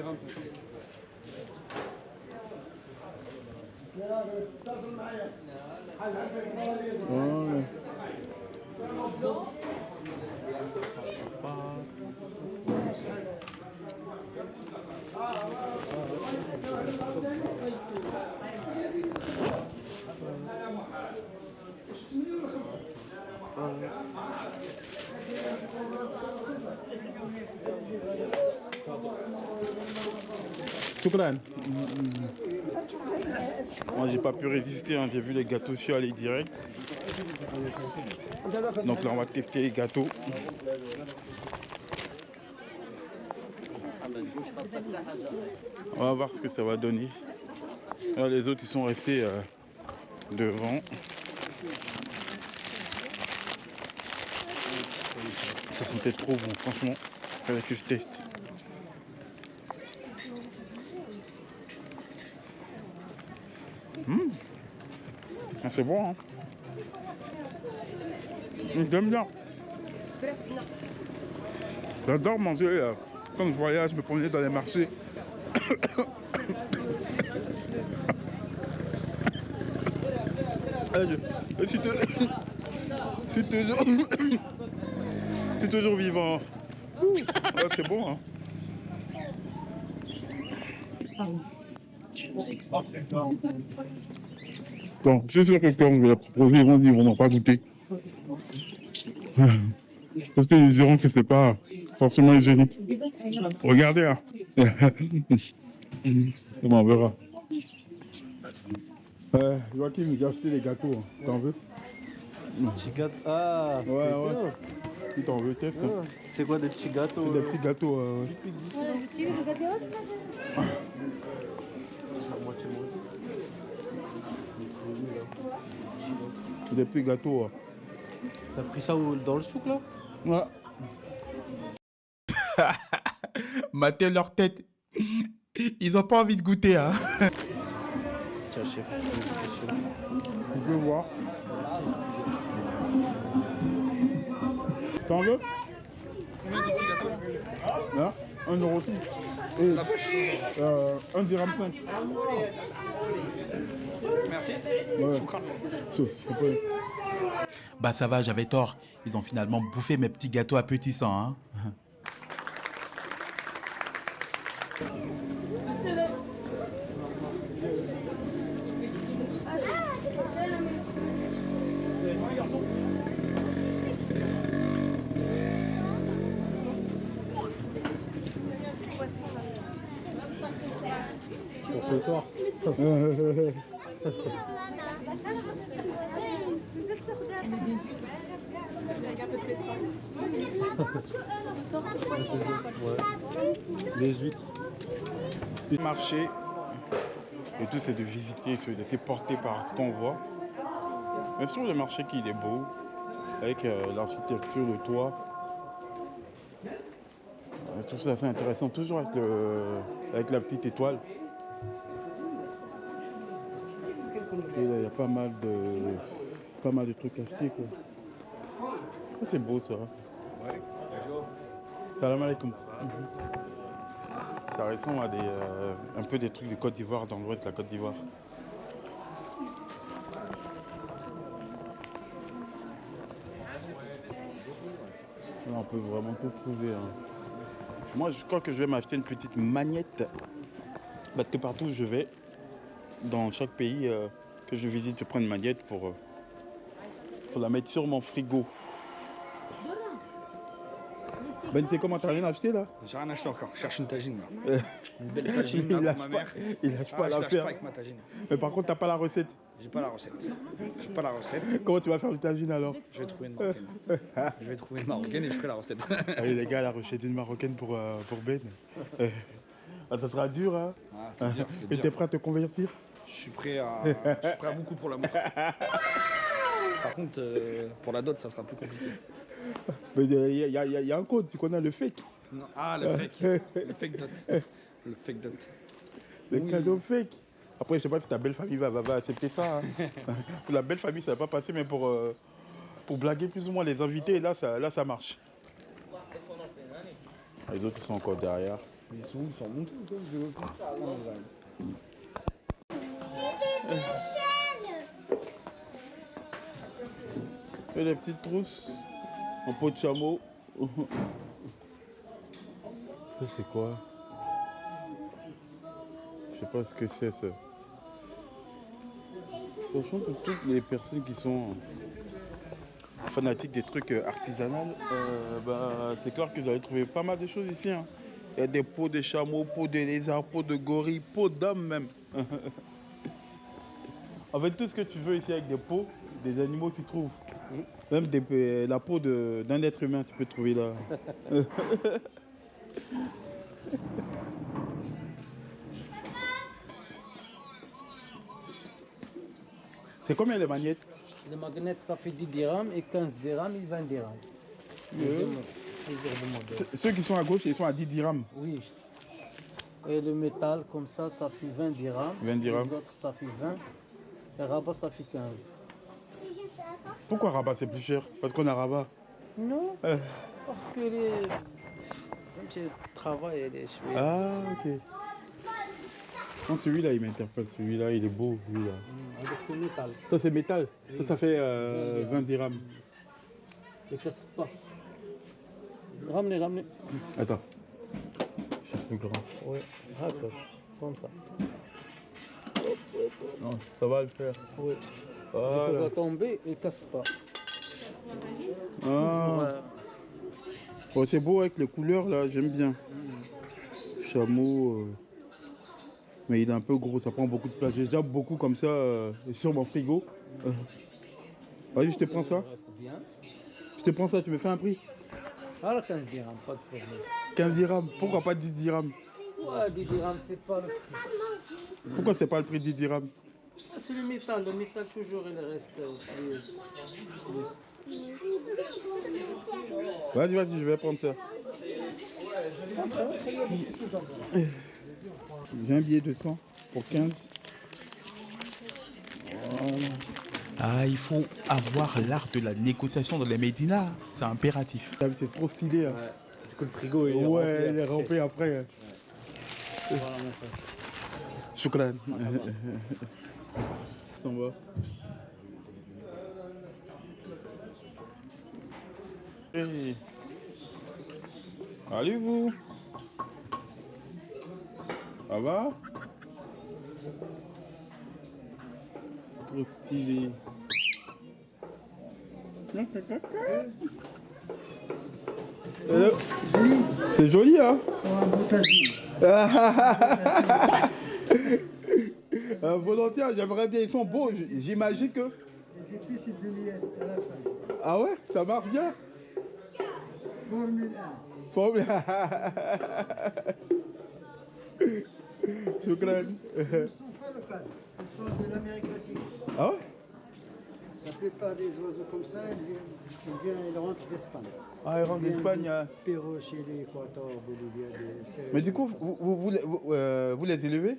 Shukran. Moi j'ai pas pu résister, hein. J'ai vu les gâteaux, je suis allé direct. Donc là on va tester les gâteaux. On va voir ce que ça va donner. Là, les autres ils sont restés devant. Ça sentait trop bon, franchement. Il fallait que je teste. Ah, c'est bon, hein. J'aime bien. J'adore manger. Quand je voyage, je me promenais dans les marchés. Je suis toujours vivant. Ouais, c'est bon, hein. Bon, je suis sûr que quand on va proposer, ils vont dire qu'ils n'ont pas goûté. Parce qu'ils diront que c'est pas forcément hygiénique. Regardez, hein. On verra. Joachim, j'ai acheté des gâteaux. Hein. T'en veux? Petits gâteaux. Ah, ouais. Si t'en veux, teste. Ah. C'est quoi des petits gâteaux? C'est des petits gâteaux. C'est des petits gâteaux. T'as pris ça dans le souk là? Ouais. Matez leur tête. Ils ont pas envie de goûter, hein. Tiens, chef, tu peux voir. T'en veux? Combien de petits gâteaux? Là, 1,6 €. Et 1 dirham 5. Merci. Ouais. Bah ça va, j'avais tort. Ils ont finalement bouffé mes petits gâteaux appétissants, hein. Pour ce soir. Avec un peu de pétrole. Ce soir, c'est poisson. Ouais. Les huîtres. Le marché, et tout, c'est de visiter, c'est de se porter par ce qu'on voit. Mais sur le marché qui est beau, avec l'architecture, le toit. Je trouve ça assez intéressant, toujours avec la petite étoile. Et là, il y a pas mal de trucs achetés, quoi. Ah, c'est beau, ça. Ouais. Salam alaikum. Ça ressemble à un peu des trucs de Côte d'Ivoire, dans l'ouest de la Côte d'Ivoire. Là, on peut vraiment tout trouver. Hein. Moi, je crois que je vais m'acheter une petite magnette. Parce que partout où je vais, dans chaque pays que je visite, je prends une magnette pour la mettre sur mon frigo. Ben, tu sais comment t'as rien acheté là? J'ai rien acheté encore, je cherche une tagine là. Une belle tagine là, pour ma mère. Il lâche pas je l'affaire. pas avec ma tagine. Mais par contre, t'as pas la recette. J'ai pas la recette. J'ai pas la recette. Comment tu vas faire une tagine alors? Je vais trouver une marocaine. Je vais trouver une marocaine et je ferai la recette. Allez les gars, la recette d'une marocaine pour Ben. Ah, ça sera dur, hein? Ah, c'est dur, c'est Et dur. t'es prêt à te convertir? Je suis prêt à beaucoup pour l'amour. Par contre, pour la dot, ça sera plus compliqué. Mais il y a un code, tu connais le fake. Non. Ah, le fake. Le fake dot. Le fake dot. Le cadeau fake. Après, je sais pas si ta belle famille va accepter ça. Hein. Pour la belle famille, ça va pas passer, mais pour blaguer plus ou moins les invités, là, ça marche. Les autres, ils sont encore derrière. Ils sont montés ou quoi? Je veux pas. Et les petites trousses en peau de chameau. Ça, c'est quoi? Je sais pas ce que c'est, ça. Franchement, pour toutes les personnes qui sont fanatiques des trucs artisanaux, c'est clair que vous allez trouver pas mal de choses ici. Hein. Il y a des peaux de chameau, peaux de lézard, peaux de gorille, peaux d'homme même. En fait, tout ce que tu veux ici avec des peaux, des animaux, tu trouves. Même la peau d'un être humain, tu peux trouver là. C'est combien les magnettes? Les magnettes, ça fait 10 dirhams et 15 dirhams et 20 dirhams. Ceux qui sont à gauche, ils sont à 10 dirhams. Oui. Et le métal, comme ça fait 20 dirhams. 20 dirhams. Les autres, ça fait 20. Et Rabat, ça fait 15. Pourquoi Rabat c'est plus cher? Parce qu'on a Rabat. Non, parce que quand tu travailles, elle est chouette. Ah, ok. Non, celui-là, il m'interpelle. Celui-là, il est beau, lui-là. Avec ce métal. Ça, c'est métal. Oui. Ça fait 20 dirhams. Ne casse pas. Ramenez. Attends. C'est plus grand. Oui, d'accord. Comme ça. Non, ça va le faire. Oui. Voilà. Il va tomber et casse pas. Ah. Oh, c'est beau avec les couleurs, là. J'aime bien. Chameau. Mais il est un peu gros, ça prend beaucoup de place. J'ai déjà beaucoup comme ça sur mon frigo. Vas-y, je te prends ça. Je te prends ça, tu me fais un prix? Alors 15 dirhams, pas de problème. 15 dirhams, pourquoi pas 10 dirhams? Ouais, 10 dirhams, c'est pas le prix. Pourquoi c'est pas le prix de 10 dirhams? C'est le métal toujours il reste plus. Vas-y, je vais prendre ça. J'ai un billet de 100 pour 15. Voilà. Ah, il faut avoir l'art de la négociation dans les Médina, c'est impératif. C'est trop stylé. Hein. Ouais. Du coup, le frigo il est ouais, il est rempli après. Ouais. Voilà mon frère. Choukran. S'en va. Hey. Allez vous. Ça va? Trop stylé. C'est joli, hein? Volontiers, j'aimerais bien, ils sont beaux, j'imagine que... Les épices, c'est de miel à la fin. Ah ouais? Ça marche bien? Formule 1. Formule 1. Choukran. Ils ne sont pas locaux, ils sont de l'Amérique latine. Ah ouais? La plupart des oiseaux comme ça, ils rentrent d'Espagne. Ah, ils rentrent d'Espagne. Pérou, Chili, Équateur, Bolivie. Mais du coup, vous les élevez?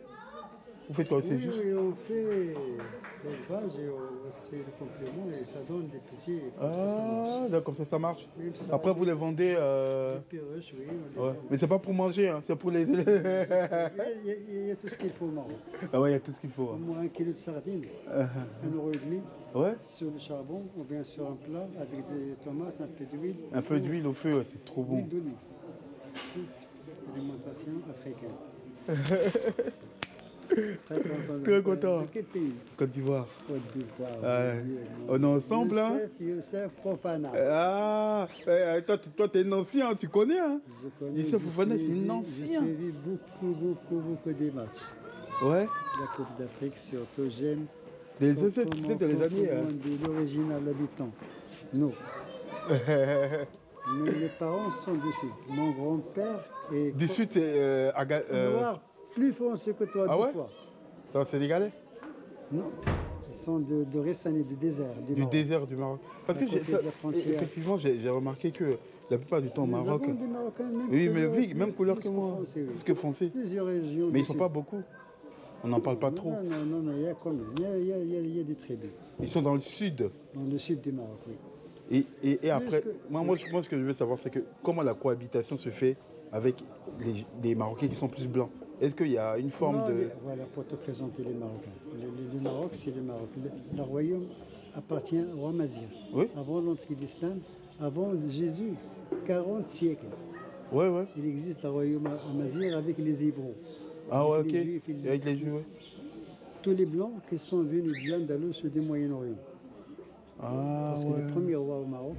Vous faites quoi aussi? Oui, on fait l'élevage et c'est le complément et ça donne des petits. Ah, d'accord, ça marche. Même ça Après, vous les vendez. Des perruches, oui. Ouais. Mais c'est pas pour manger, hein, c'est pour les élever. Il y a tout ce qu'il faut au Maroc. Ah ouais, il y a tout ce qu'il faut. Au moins 1 kilo de sardines, 1,5 €. Ouais. Sur le charbon ou bien sur un plat avec des tomates, un peu d'huile. Un peu d'huile au feu, ouais, c'est trop bon. Huile d'olive. Alimentation africaine. Très content. Très content. De quel pays? Côte d'Ivoire. Côte d'Ivoire. On est ensemble, hein? Youssef Fofana. Ah, toi, t'es un ancien, tu connais, hein? Je connais. Youssef Fofana, c'est un ancien. J'ai suivi beaucoup des matchs. Ouais. La Coupe d'Afrique, surtout, j'aime. Des années. De l'original habitant. Non. Mais les parents sont du Sud. Mon grand-père est. Du Sud, c'est. Noir, plus foncé que toi, ah deux ouais? fois. C'est sénégalais? Non. Ils sont de Ressani, du désert. Du Maroc. Désert du Maroc. Parce que effectivement, j'ai remarqué que la plupart du temps au Maroc. Des Marocains, même oui, mais oui, même couleur que moi. Plus que foncé. Plusieurs régions. Mais ils ne sont pas beaucoup. On n'en parle pas trop. Non, il y a quand même. Il y a des tribus. Ils sont dans le sud. Dans le sud du Maroc, oui. Et après, moi, ce que je veux savoir, c'est que comment la cohabitation se fait avec les Marocains qui sont plus blancs. Est-ce qu'il y a une forme de... Voilà, pour te présenter les Marocains. Le Maroc, c'est le Maroc. Le royaume appartient au roi Mazir. Oui. Avant l'entrée d'Islam, avant Jésus, 40 siècles. Ouais. Il existe le royaume Mazir avec les Hébreux. Ah ouais, ok. Avec les Juifs, tous les Blancs qui sont venus de l'Andalous et du Moyen-Orient. Ah, parce que le premier roi au Maroc,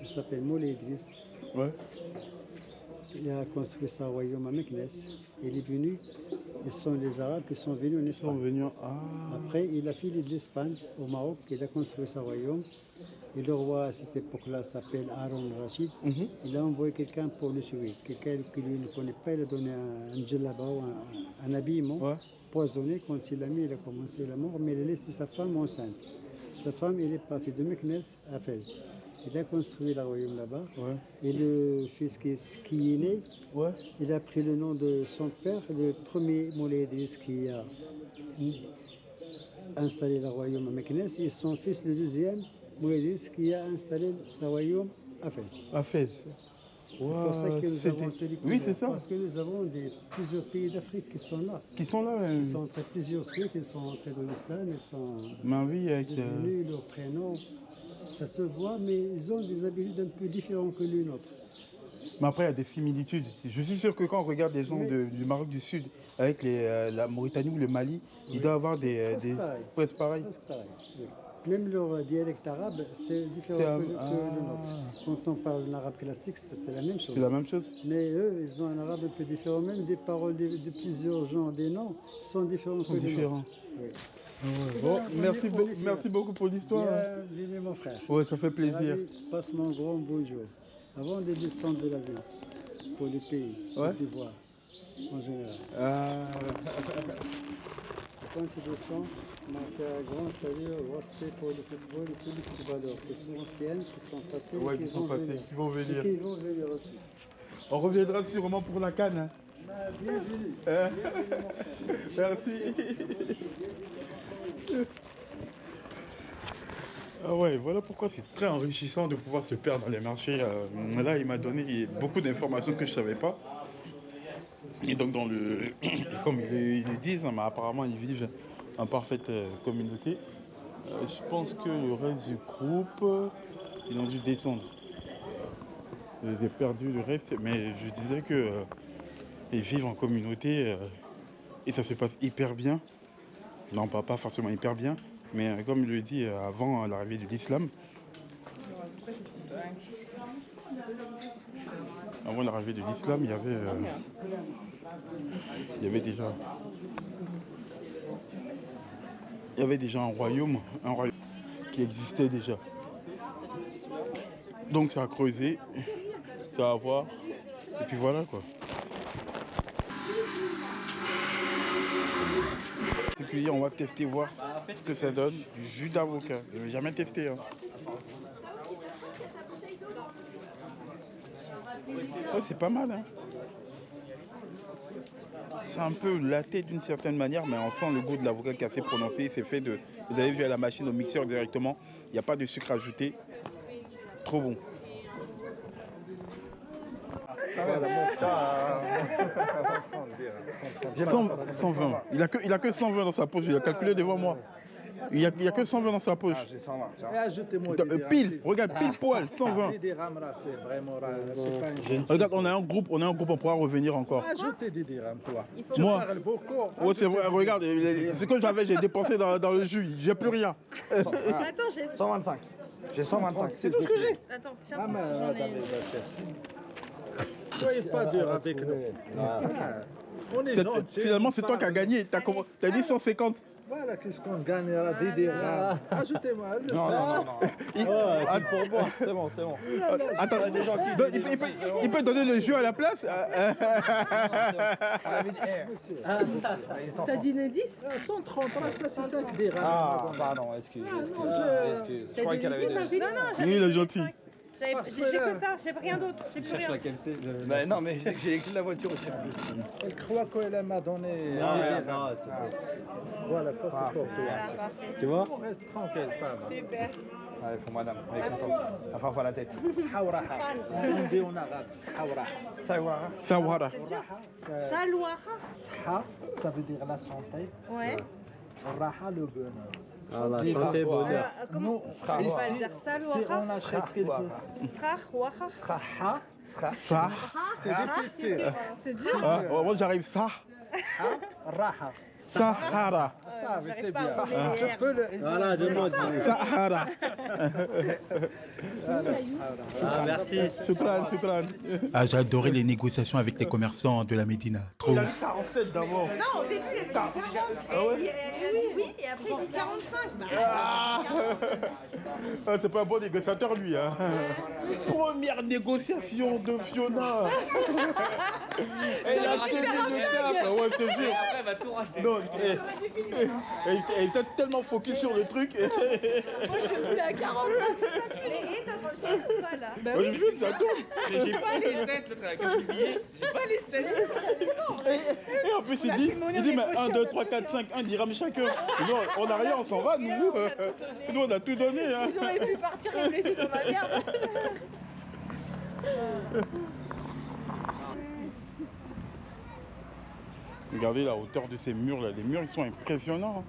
il s'appelle Moulay Idriss. Ouais. Il a construit son royaume à Meknès. Il est venu, et ce sont les Arabes qui sont venus en Espagne. Après, il a filé de l'Espagne au Maroc, il a construit son royaume. Et le roi à cette époque-là s'appelle Haroun Rachid. Il a envoyé quelqu'un pour le suivre. Quelqu'un qui lui ne connaît pas, il a donné un djellaba ou un habillement poisonné. Quand il l'a mis, il a commencé la mort, mais il a laissé sa femme enceinte. Sa femme, elle est partie de Meknès à Fès. Il a construit le royaume là-bas. Et le fils qui est né, il a pris le nom de son père, le premier Moulay Idriss qui a installé le royaume à Meknès et son fils, le deuxième, Mouedis, qui a installé le royaume à Fès. À Fès. C'est pour ça que nous avons tenu Oui, c'est ça. Parce que nous avons plusieurs pays d'Afrique qui sont là. Qui sont là, même. Ils sont entrés, plusieurs ceux qui sont entrés dans l'islam, ils sont oui, avec devenus leur prénom. Ça se voit, mais ils ont des habitudes un peu différentes que les nôtres. Mais après, il y a des similitudes. Je suis sûr que quand on regarde des gens du Maroc du Sud avec la Mauritanie ou le Mali, il doit y avoir presque pareil. Oui. Même leur dialecte arabe, c'est différent que le nôtre. Quand on parle en arabe classique, c'est la même chose. C'est la même chose. Mais eux, ils ont un arabe un peu différent. Même des paroles de plusieurs genres, des noms, sont différents que les nôtres. Oui. Bon, merci beaucoup pour l'histoire. Bienvenue mon frère. Ouais, ça fait plaisir. Passe mon grand bonjour. Avant de descendre de l'avion, pour le pays, Côte d'Ivoire, en général. Quand tu descends, on fait un grand salut au respect pour le football et tous les footballeurs qui sont anciennes, qui sont passés, qui vont venir. Et qui vont venir aussi. On reviendra sûrement pour la canne. Hein. Bienvenue. Merci. Ah ouais, voilà pourquoi c'est très enrichissant de pouvoir se perdre dans les marchés. Là, il m'a donné beaucoup d'informations que je ne savais pas. Et donc, comme ils le disent, mais apparemment, ils vivent en parfaite communauté. Je pense que le reste du groupe, ils ont dû descendre. J'ai perdu le reste, mais je disais que ils vivent en communauté et ça se passe hyper bien. Non, pas forcément hyper bien, mais comme il le dit, avant l'arrivée de l'islam, il y avait déjà un royaume qui existait déjà. Donc ça a creusé, ça va voir, et puis voilà quoi. Et puis on va tester, voir ce que ça donne, du jus d'avocat. Je n'ai jamais testé. Hein. Ouais, c'est pas mal. Hein. C'est un peu laté d'une certaine manière, mais on sent le goût de l'avocat qui est assez prononcé. C'est fait de... Vous avez vu à la machine, au mixeur directement. Il n'y a pas de sucre ajouté. Trop bon. 120. Il a que 120 dans sa poche. Il a calculé devant moi. Il n'y a que 120 dans sa poche. J'ai 120. Ajoutez-moi pile, regarde, pile poil, 120. Regarde, on a un groupe, on pourra revenir encore. Ajoutez des dirhams, toi. Moi, ouais, c'est vrai, regarde, ce que j'avais, j'ai dépensé dans le jus, j'ai plus rien. Attends, j'ai 125. J'ai 125. C'est tout ce que j'ai. Attends, tiens, ah, mais j'en ai. Soyez pas dur avec nous. On est gentils. Finalement, c'est toi qui as gagné. T'as dit 150. Voilà, qu'est-ce qu'on gagnera des dirhams. Ajoutez-moi. Non. C'est pour moi. C'est bon. Attends, il peut donner le jeu à la place. T'as dit 10 130, ça c'est 5 dirhams. Ah, pardon, excuse. Je croyais qu'elle avait dit. Oui, il est gentil. J'ai que ça, j'ai rien d'autre. J'ai plus rien. Laquelle c'est. Bah, non, mais j'ai écrit la voiture aussi. Elle croit qu'elle m'a donné. Non, c'est bon. Voilà, ça c'est pour toi. Tu vois? On reste tranquille, ça va. Super. Allez, pour madame, elle est contente. Enfin, voilà la tête. Saouraha. On dit en arabe, saouraha. Sawara. Salouara. Sa, ça veut dire la santé. Ouais. Raha, le bonheur. Ah, la santé, bonheur. Comment on va dire Salouara? Si on achète quelque Srah, Ça. c'est difficile. c'est dur. Moi, j'arrive ça. Raha. Sahara. Ça, mais c'est bien. Tu peux le. Voilà, demande. Sahara. Ah, merci. Shukran. Ah, j'ai adoré les négociations avec les commerçants de la Médina. Trop Il a ouf. dit 47 d'abord. Non, au début, il avait dit 40. Oui, et après, il dit 45. Ah, c'est pas un bon négociateur, lui. Hein. Première négociation de Fiona. Elle a tenu de table. Ouais, je te jure. Après, elle va tout racheter. Non, elle était tellement focus sur le truc. Moi, je voulais à 40. Et t'as Voilà. Moi, je filme, ça tourne. Mais j'ai pas les 7, l'autre avec le billet. J'ai pas les 7. Et en plus, il dit mais 1, 2, 3, 4, 5, 1 dirham chacun. Non, on n'a rien, on s'en va, nous. Nous, on a tout donné. Hein. Ils auraient pu partir et me laisser dans ma merde. Regardez la hauteur de ces murs là. Les murs, ils sont impressionnants. Hein.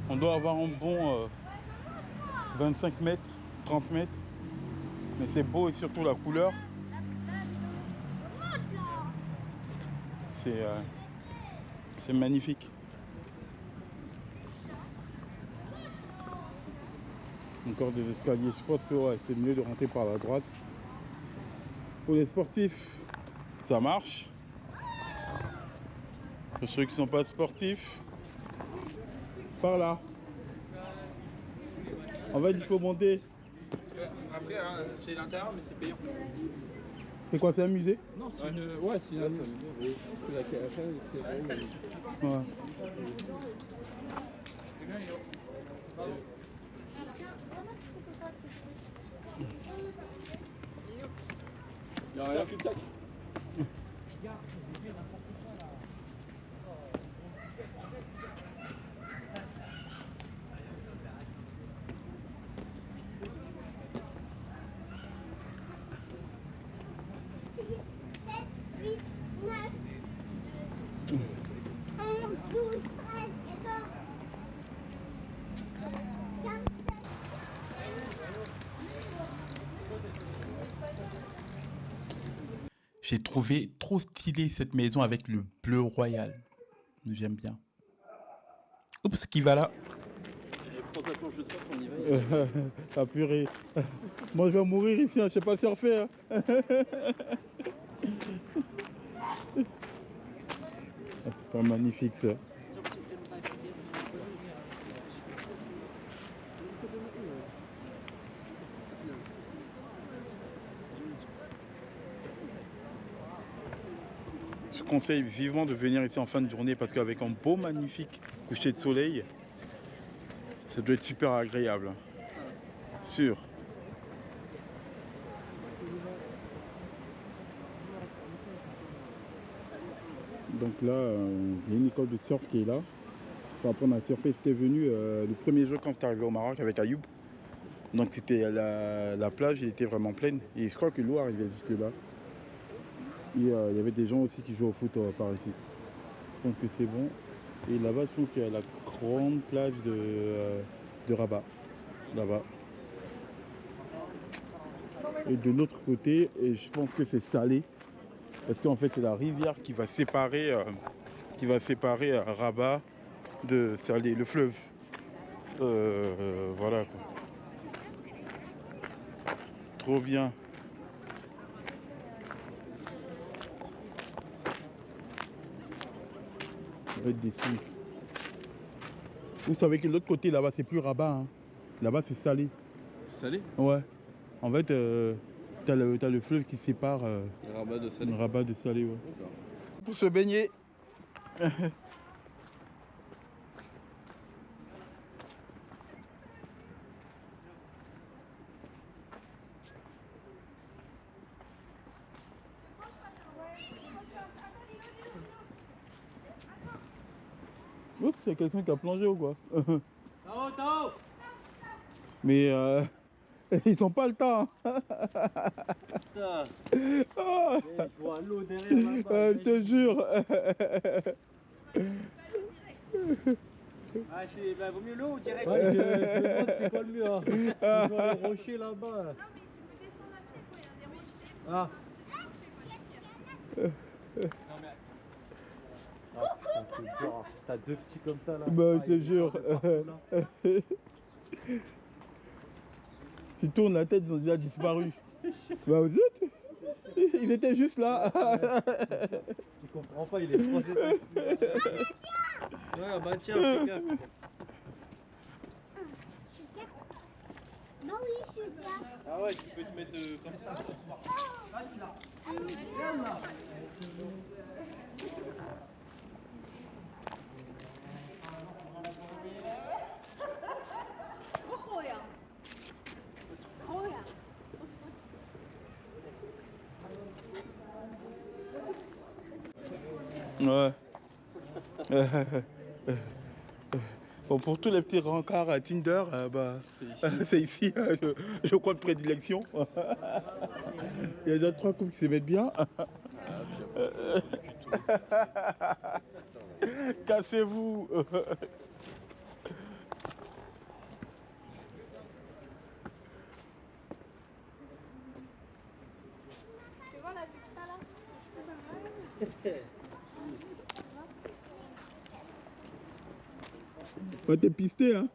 On doit avoir un bon 25 mètres, 30 mètres. Mais c'est beau et surtout la couleur. C'est magnifique. Encore des escaliers. Je pense que ouais, c'est mieux de rentrer par la droite. Pour les sportifs, ça marche. Pour ceux qui ne sont pas sportifs, par là. En fait, il faut monter. Après, hein, c'est l'intérieur, mais c'est payant. C'est quoi, c'est un musée? Non, c'est une. Ouais, c'est une. Je pense que la KFL, c'est vrai. Ouais. Il y a rien cul-de-sac. J'ai trouvé trop stylé cette maison avec le bleu royal. J'aime bien. Oups, qui va là? Prends ta planche de surf, on y va. Ah purée. Moi je vais mourir ici, hein. Je sais pas surfer. Hein. Ah, c'est pas magnifique ça. Je conseille vivement de venir ici en fin de journée parce qu'avec un beau magnifique coucher de soleil, ça doit être super agréable. Sûr. Donc là, il y a une école de surf qui est là. Pour apprendre à surfer, j'étais venu le premier jour quand j'étais arrivé au Maroc avec Ayoub. Donc c'était la plage, elle était vraiment pleine. Et je crois que l'eau arrivait jusque là. Et il y avait des gens aussi qui jouent au foot par ici. Je pense que c'est bon. Et là-bas, je pense qu'il y a la grande plage de Rabat. Là-bas. Et de l'autre côté, et je pense que c'est Salé. Parce qu'en fait, c'est la rivière qui va séparer Rabat de Salé, le fleuve. Voilà quoi. Trop bien. Dessus. Vous savez que l'autre côté là-bas c'est plus Rabat, hein. Là-bas c'est Salé. Salé? Ouais. En fait, t'as le fleuve qui sépare Rabat de Salé. Rabat de Salé, ouais. Pour se baigner. Oups, il y a quelqu'un qui a plongé ou quoi? Tao. Mais ils ont pas le temps. Putain. Oh. Je vois l'eau derrière là-bas. Je te jure. Ah, bah, vaut mieux l'eau direct. Ouais, je me demande c'est quoi le mieux. Hein. Je vois les rochers là-bas. Non, mais tu peux descendre après quoi, il y a des rochers. Ah. Non, mais. Ah, putain, c'est dur. T'as deux petits comme ça là. Bah, je te jure. Tu tournes la tête, ils ont déjà disparu. Bah, vous êtes? Ils étaient juste là. Tu comprends pas, il est 3 étages. Ouais, bah tiens, fais gaffe. Bah oui, je suis bien. Ah ouais, tu peux te mettre comme ça. Ouais. Bon, pour tous les petits rencarts à Tinder, bah, c'est ici, je crois de prédilection. Il y a déjà 3 couples qui se mettent bien. Cassez-vous. Tu vois la vue que t'as là? Ouais, t'es pisté, hein.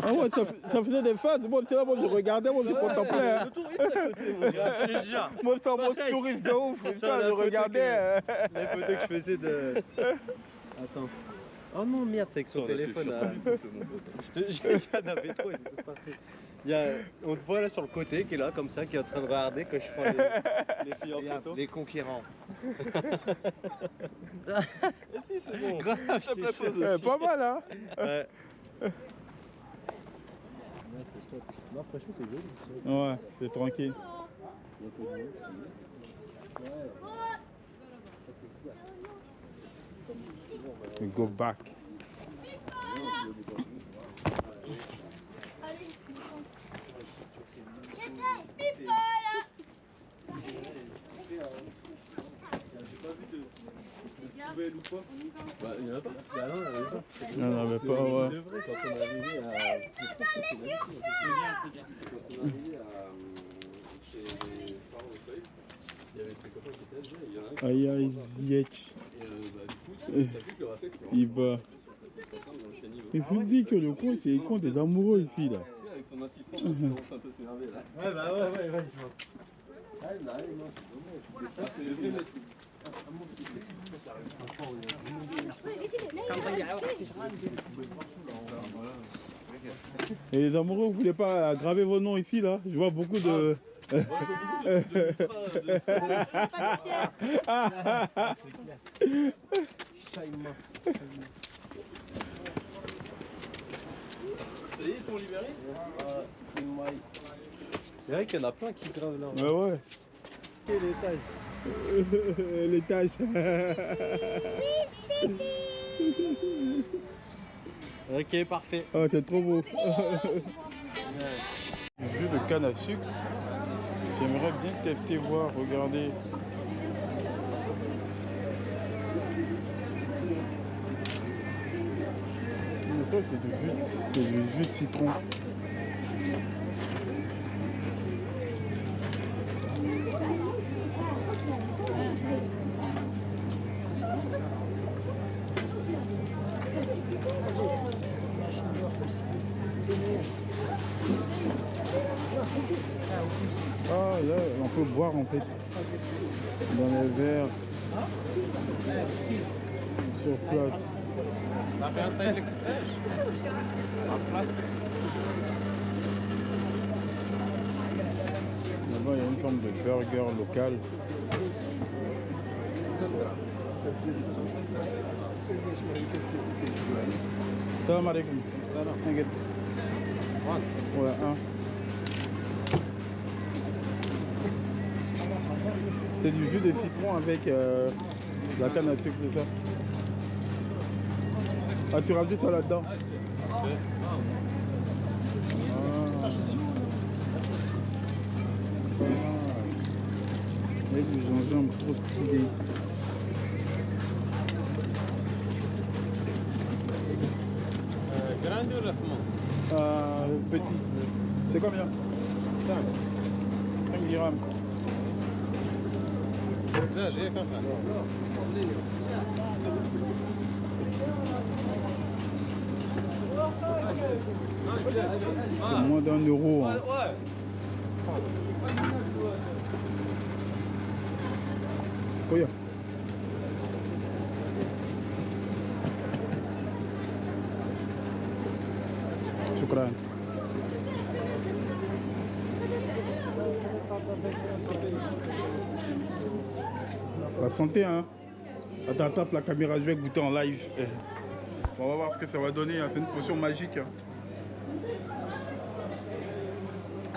Ah ouais, ça faisait des phases. Moi, là, moi, je regardais, moi, je contemplais. Hein. Le touriste à côté, mon gars, je te jure. Moi, c'est un bon touriste de ouf. Putain, je regardais. La photo que je faisais de... Attends. Oh non, merde, c'est avec son téléphone. Je te jure, il y en avait trop, ils sont tous partis. On te voit là sur le côté qui est là, comme ça, qui est en train de regarder quand je prends les filles en photo. Les conquérants. Et si, c'est bon. Grave, pas mal, hein. Ouais. Non, franchement, c'est joli. Ouais, c'est tranquille. Go back. Ou pas. Bah, il n'y en a pas. Bah non, il n'y en avait pas. Il n'y en avait pas, ouais. De vrai, quand on est arrivé à... C'est bien. Quand on est arrivé à... chez les parents au soleil, il y avait ses copains qui étaient âgés, il y en a un qui... Aïe, aïe, Ziyech. Et bah, du coup, t'as vu que le réflexe, c'est Il va. Il faut dire que le coin, c'est le coin des amoureux ici, là. avec son assistant, il commence un peu s'énerver, là. Ouais, bah ouais, je vois. Ah, il arrive, non, c'est dommage. Ah, c'est les yeux, Et les amoureux, vous voulez pas graver vos noms ici, là? Je vois beaucoup de... Ils sont libérés? C'est vrai qu'il y en a plein qui gravent là. Bah ouais. Quel étage? L'étage. Ok, parfait. Oh, c'est trop beau. Jus de canne à sucre. J'aimerais bien tester, voir, regarder. Ça, c'est du jus de citron. Ah là, on peut boire en fait dans les verres sur place. Ça fait un sel en place. Là-bas, il y a une forme de burger local. Salam alaikum. Salam. T'inquiète. Ouais, un. C'est du jus de citron avec la canne à sucre, c'est ça? Ah, tu rajoutes ça là-dedans? Avec du gingembre trop stylé. Grand ou restaurant? Petit. C'est combien? 5. 5 dirhams. Ça, j'ai compris. C'est moins d'1 euro. Hein. Shukran. La santé, hein. Attends, tape la caméra, je vais goûter en live. On va voir ce que ça va donner, hein. C'est une potion magique. Hein.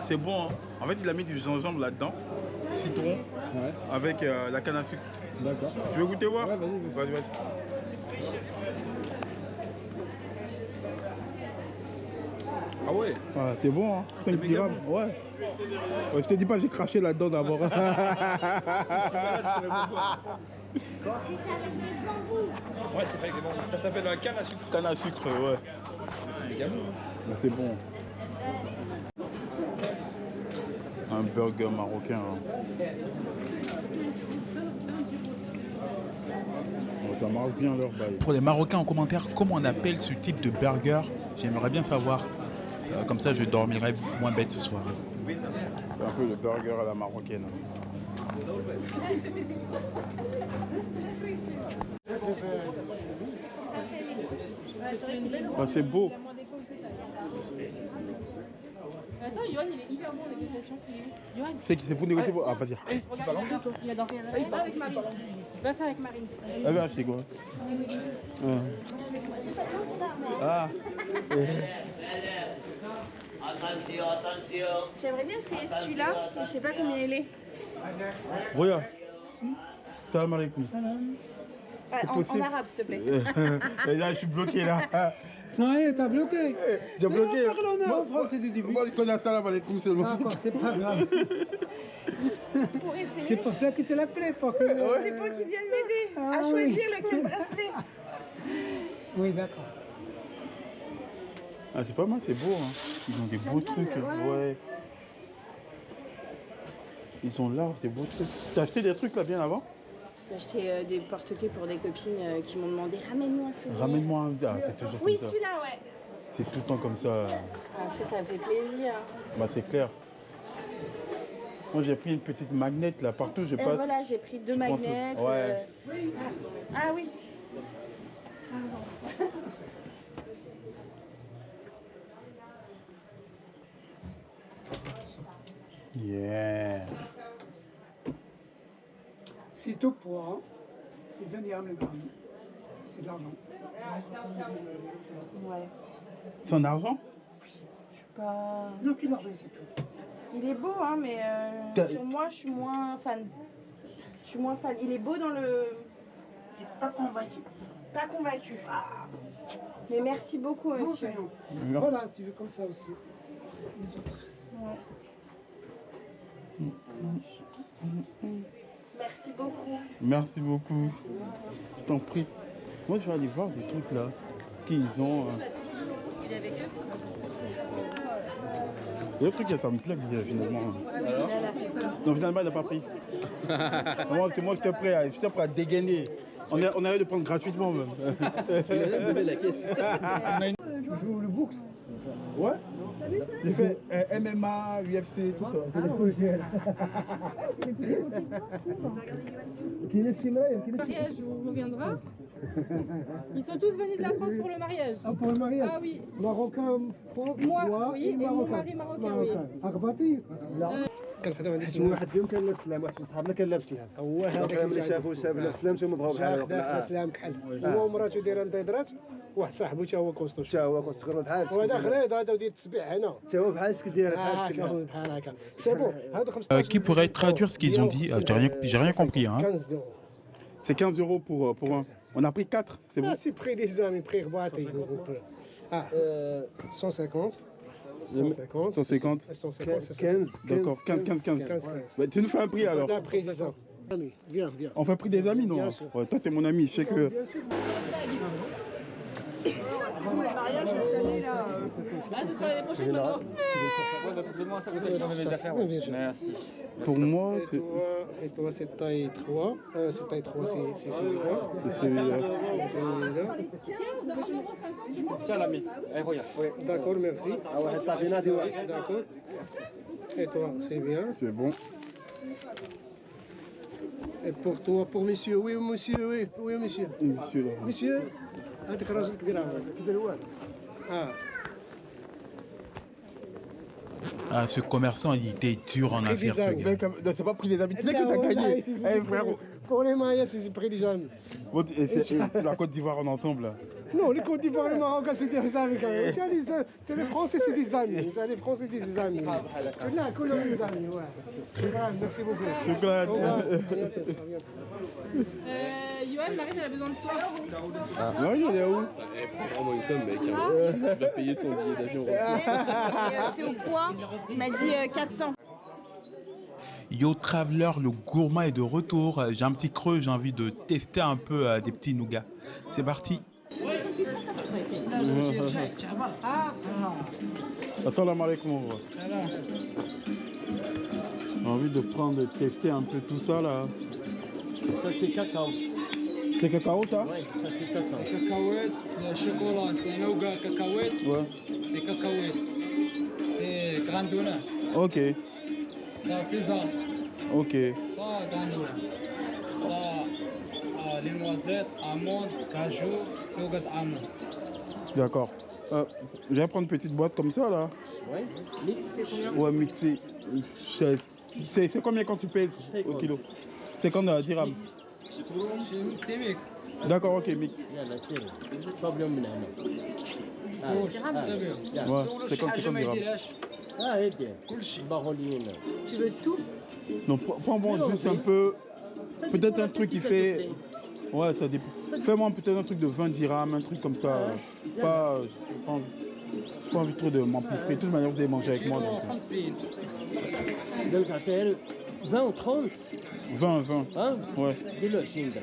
C'est bon, hein. En fait, il a mis du gingembre là-dedans, citron, avec la canne à sucre. D'accord. Tu veux goûter voir? Ouais, vas-y. Vas-y. Ah ouais. Ah, c'est bon, hein. 5 dirhams. Ouais. Je te dis pas, j'ai craché là-dedans d'abord. Ouais, c'est vrai que c'est bon. Ça s'appelle la canne à sucre. Canne à sucre, ouais. C'est des gamous. Mais c'est bon. Un burger marocain. Hein. Bon, ça marche bien leur bail. Pour les Marocains en commentaire, comment on appelle ce type de burger? J'aimerais bien savoir. Comme ça, je dormirai moins bête ce soir. C'est un peu le burger à la marocaine. Ah, c'est beau. Attends, Yoann, il est hyper bon en négociation. Yoann. C'est pour négocier. Ah, vas-y. Tu parles anglais, toi? Il adore. Va avec Marine. Va faire avec Marine. Elle va acheter quoi? Ah. Attention. J'aimerais bien essayer celui-là, mais je sais pas combien il est. Regarde. Salam alaikum. En arabe, s'il te plaît. Et là, je suis bloqué là. Ouais, t'as bloqué. J'ai bloqué. On parle en français du début. Moi, je connais salam alaikum seulement. D'accord, c'est pas grave. C'est pour cela que tu l'appelais, pas que... C'est moi qui viens de m'aider à choisir lequel bracelet. Oui, d'accord. Ah, c'est pas mal, c'est beau. Hein. Ils ont des beaux trucs. Ouais. Ils ont large, des beaux trucs. T'as acheté des trucs là bien avant? J'ai acheté des porte-clés pour des copines qui m'ont demandé ramène-moi un souvenir. Ramène-moi un. Ah, c'est toujours oui, comme ça. celui-là, ouais. C'est tout le temps comme ça. Après, ça fait plaisir. Bah, c'est clair. Moi, j'ai pris une petite magnette là, partout je passe. Voilà, j'ai pris 2 magnets. Ouais. Ah oui. Yeah. C'est tout poids, hein. C'est 20 dirhams le gramme. C'est de l'argent. Ouais. C'est en argent? Je suis pas... Non, plus d'argent, c'est tout. Il est beau, hein, mais sur moi, je suis moins fan. Je suis moins fan. Il est beau dans le... Je suis pas convaincu. Pas convaincu. Mais merci beaucoup, monsieur. Voilà, tu veux comme ça aussi. Les autres. Ouais. Merci beaucoup. Merci beaucoup. Je t'en prie. Moi, je vais aller voir des trucs là qu'ils ont. Il est avec eux? Le truc, ça me plaît bien finalement. Non, finalement, il n'a pas pris. Moi, j'étais prêt à dégainer. On a eu de prendre gratuitement même. Il a même donné la caisse. Tu joues le boxe? Ouais. J'ai fait MMA, UFC, tout ça. Mariage vous reviendra. Ils sont tous venus de la France pour le mariage. Ah, pour le mariage? Ah oui. Marocain, Moi, oui, et mon mari marocain, oui. أغبطي؟ لا. كنخدم عند شي واحد فيهم كان لابس لام، واحد في صحابنا كان لابس لام. هو هذاك اللي شافوا لابس لام ثم بغاو بحال لابس لام كحل. هو ومراته دايره نضيضرات، واحد صاحبو تا هو كوستو. تا هو كوستو بحال هو داخل هذا ودير التسبيح هنا. تا هو بحال سك داير بحال سك بحال هكا. سي بون هادو 15. Qui pourrait traduire ce qu'ils ont dit? J'ai rien compris. Hein. 15 €. C'est 15 € pour un. On a pris 4, c'est bon. C'est prix des amis, prix rebatté. Ah, 150. 150. 150. 15. D'accord, 15. Bah, tu nous fais un prix alors. La prix, c'est ça. Viens. On fait un prix des amis, non? Ouais, toi, t'es mon ami, je sais que. Vous, les mariages cette année là. Ah, ce sera l'année prochaine maintenant. Donne-moi ça, comme ça je t'emmène mes affaires. Merci. Pour moi, c'est. Et toi, c'est taille 3. C'est taille 3, c'est celui-là. C'est celui-là. Tiens, l'ami. Eh, regarde. Oui, d'accord, merci. D'accord. Et toi, c'est bien. C'est bon. Et pour toi, pour monsieur, oui, monsieur, oui, monsieur. Monsieur, là. Monsieur, هذاك الراجل كبير كبير هو. Ah, ce commerçant, il était dur en affaires, ce gars. C'est pas pris des habitudes. Tu sais que tu as gagné. Eh, frérot. Pour les mariages, c'est près des jeunes. Bon, et c'est la Côte d'Ivoire, on est ensemble là. Non, les Côte d'Ivoire et le Maroc, c'est des amis quand même. C'est les Français, c'est des amis. Les Français, c'est des amis. C'est là, que des amis, ouais. Merci beaucoup. Shukran. Au revoir. Yoann, Marine, elle a besoin de toi. Ouais, il est où? Prends vraiment une com, mec. Tu vas payer ton billet d'avion. C'est au poids. Il m'a dit 400. Yo Traveler, le gourmand est de retour. J'ai un petit creux, j'ai envie de tester un peu des petits nougats. C'est parti. Assalamu alaikum. J'ai envie de prendre, de tester un peu tout ça là. Ça c'est cacao. C'est cacao ça? Oui, ça c'est cacao. Cacahuète, le chocolat, c'est un nougat cacahuète. Ouais. C'est cacahuète. C'est grandona. Ok. Ça, sésame. Ok. Ça, grandona. Ça, les noisettes, amandes, cajou, nougat amande. D'accord. Je vais prendre une petite boîte comme ça là. Ouais. Mix, c'est combien? Ouais, mixé. C'est combien quand tu pèses au kilo? 50 dirhams. C'est mix. D'accord, ok, mix. Ouais, 50 dirhams. Tu veux tout? Non, prends-moi juste un peu. Peut-être un truc qui fait. Ouais, ça dépend. Fais-moi peut-être un truc de 20 dirhams, un truc comme ça. Pas. J'ai pas envie trop de m'empiffrer. De toute manière, vous allez manger avec moi. Donc 20 ou 30? 20. Hein? Ouais. Dis-le, Chindra.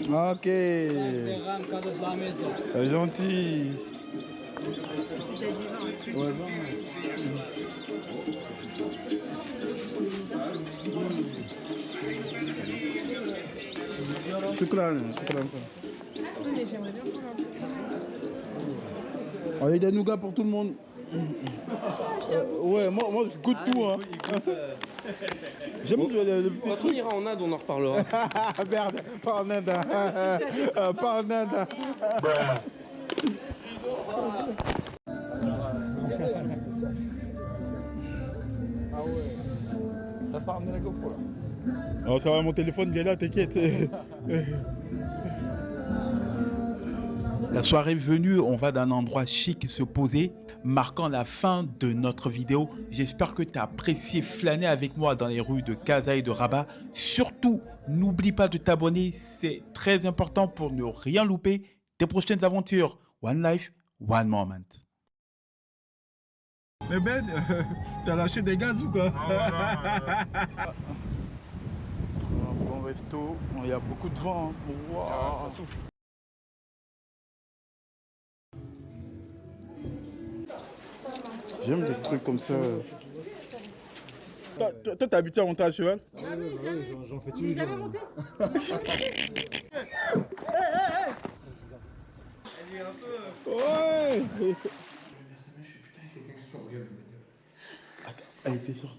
Ok. C'est gentil. Ouais, Shukran. Oui, mais j'aimerais bien prendre un truc. Il y a des nougats pour tout le monde. Ouais, moi je goûte tout. Hein. J'aime le petit Quand on ira en Inde, on en reparlera. Merde, pas en Inde. Pas en Inde. Ah ouais. T'as pas ramené la GoPro là? Oh, ça va, mon téléphone il est là, t'inquiète. La soirée venue, on va d'un endroit chic se poser, marquant la fin de notre vidéo. J'espère que tu as apprécié flâner avec moi dans les rues de Casa et de Rabat. Surtout, n'oublie pas de t'abonner, c'est très important pour ne rien louper des prochaines aventures. One life, one moment. Mais Ben, t'as lâché des gaz ou quoi? Bon resto, il y a beaucoup de vent. Hein. Wow. Ça souffle. J'aime des trucs comme ça. Toi, t'es habitué à monter à cheval? Ah oui, j'en fais tous les jours. Il est jamais monté? Ouais. Elle était sortie.